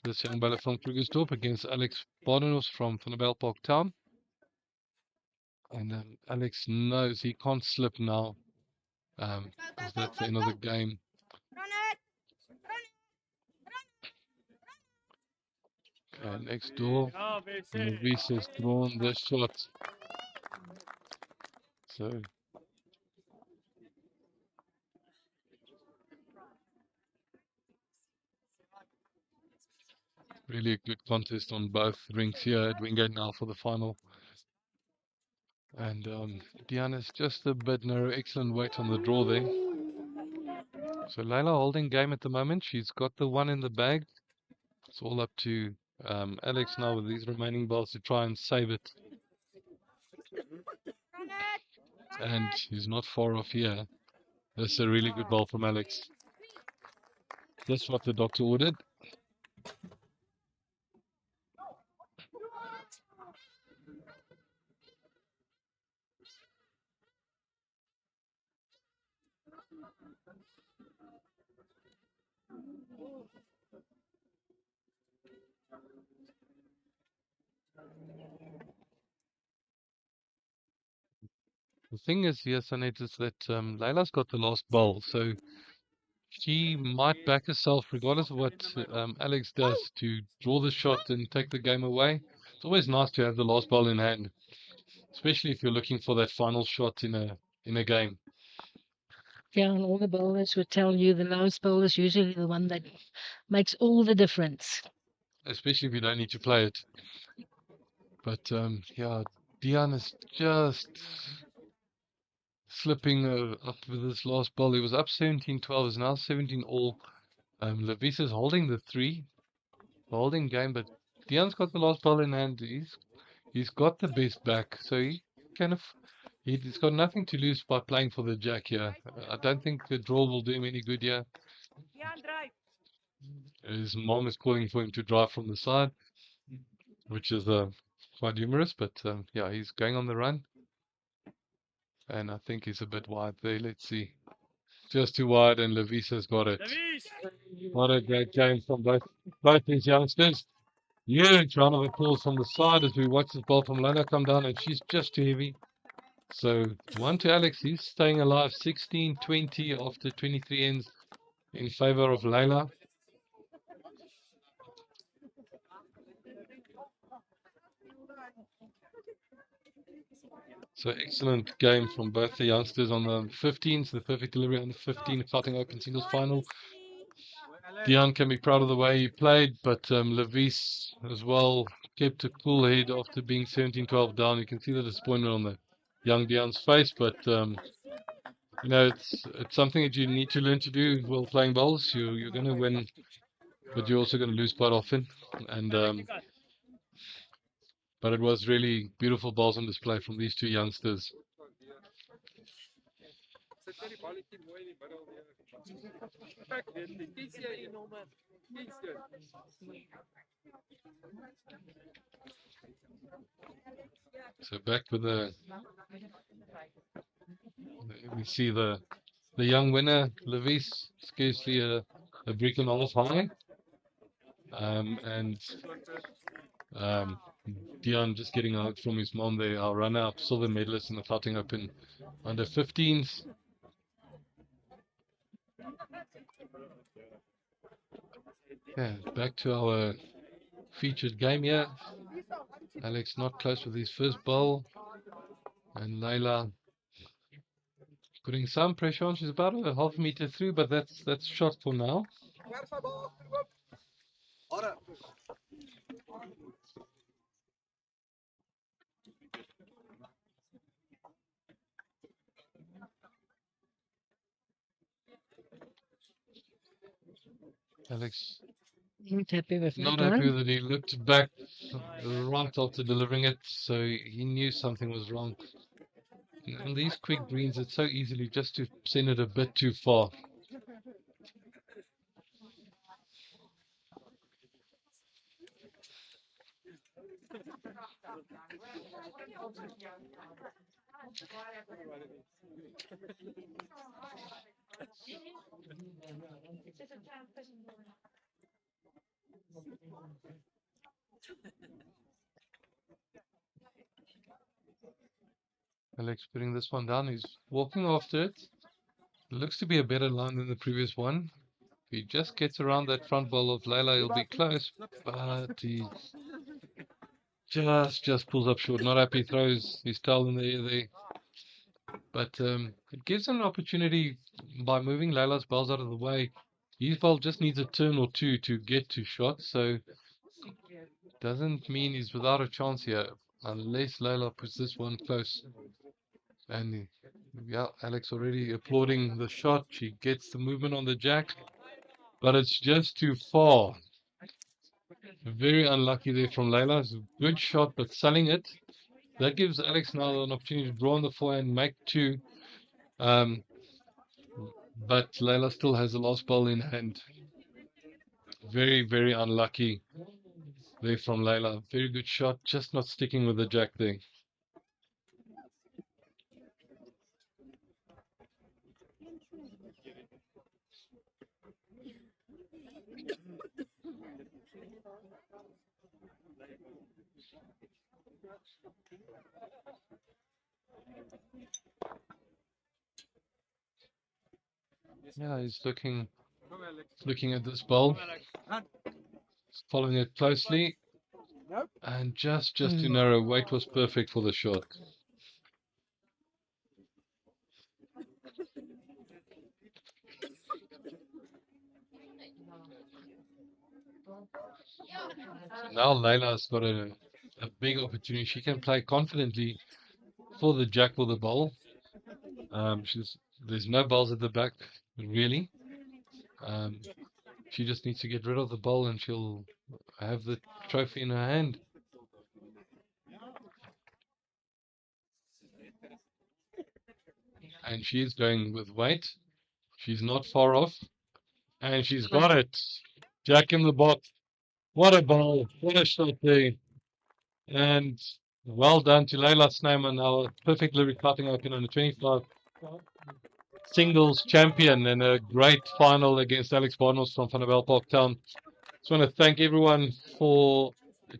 This young bowler from Krugersdorp against Alex Barnenos from Van der Bijl Park Town. And Alex knows he can't slip now, because that's the end of the game. Okay, next door, Levis has drawn this shot. So really a good contest on both rinks here at Wingate now for the final. And Diana's just a bit narrow. Excellent weight on the draw there. So Layla holding game at the moment. She's got the 1 in the bag. It's all up to Alex now with these remaining balls to try and save it. And he's not far off here. That's a really good ball from Alex. That's what the doctor ordered. The thing is here, Sanet, is that Layla's got the last ball, so she might back herself regardless of what Alex does to draw the shot and take the game away. It's always nice to have the last ball in hand, especially if you're looking for that final shot in a game. Yeah, and all the bowlers would tell you the lowest bowler is usually the one that makes all the difference. Especially if you don't need to play it. But yeah, Dian is just slipping up with this last ball. He was up 17-12, is now 17 all. Levis is holding the 3, holding game, but Dian's got the last ball in hand. He's got the best back, so he He's got nothing to lose by playing for the jack here. I don't think the draw will do him any good here. Jan, drive. His mom is calling for him to drive from the side, which is quite humorous, but yeah, he's going on the run. And I think he's a bit wide there. Let's see. Just too wide, and Levisa's got it. What a great game from both these youngsters. Huge round of applause from the side as we watch this ball from Lana come down, and she's just too heavy. So 1 to Alex. He's staying alive. 16-20 after 23 ends in favor of Layla. So excellent game from both the youngsters on the 15s. The perfect delivery on the 15 Gauteng Open Singles Final. Dion can be proud of the way he played, but Levis as well kept a cool head after being 17-12 down. You can see the disappointment on the young Dion's face, but you know, it's something that you need to learn to do while playing bowls. You're going to win, but you're also going to lose quite often. And but it was really beautiful balls on display from these two youngsters. So back with we see the young winner, Levis, scarcely a brick and half high. And Dion just getting out from his mom there, our runner-up silver medalist in the Gauteng Open under 15s. Yeah, back to our featured game here. Alex not close with his first bowl, and Layla putting some pressure on. She's about a half meter through, but that's shot for now. Alex Not happy with not that happy one. with it. He looked back right after delivering it, so he knew something was wrong. And on these quick greens, it's so easily just to send it a bit too far. Alex putting this one down. He's walking after it. Looks to be a better line than the previous one. If he just gets around that front ball of Layla, he'll be close. But he just pulls up short. Not happy. Throws his towel in the air there. But it gives him an opportunity by moving Layla's balls out of the way. His ball just needs a turn or two to get to shot. So doesn't mean he's without a chance here. Unless Layla puts this one close. And yeah, Alex already applauding the shot. She gets the movement on the jack, but it's just too far. Very unlucky there from Layla. It's a good shot, but selling it. That gives Alex now an opportunity to draw on the forehand, make two. But Layla still has the last ball in hand. Very, very unlucky there from Layla. Very good shot, just not sticking with the jack there. Yeah, he's looking at this ball, following it closely, and just too narrow. Weight was perfect for the shot. Now Layla's got a big opportunity. She can play confidently for the jack with the ball. There's no balls at the back, really. She just needs to get rid of the ball and she'll have the trophy in her hand. and she's going with weight. She's not far off, and she's got it. Jack in the box. What a ball! What a shot there! And well done to Leila Snyman, our perfect lyric cutting open on the 25 singles champion, and a great final against Alex Barnos from Vanderbilt Parktown. Just want to thank everyone for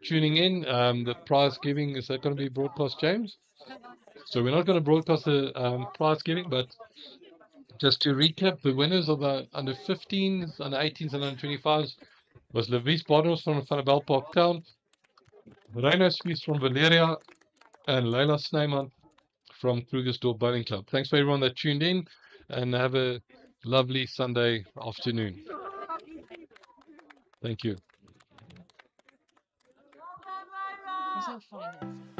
tuning in. The prize giving is that going to be broadcast, James? So we're not going to broadcast the prize giving, but just to recap, the winners of the under 15s, under 18s, and under 25s was Levis Barnos from Vanderbilt Parktown, Reino Spies from Valeria, and Leila Snyman from Krugersdorp Bowling Club. Thanks for everyone that tuned in, and have a lovely Sunday afternoon. Thank you. There's no finals.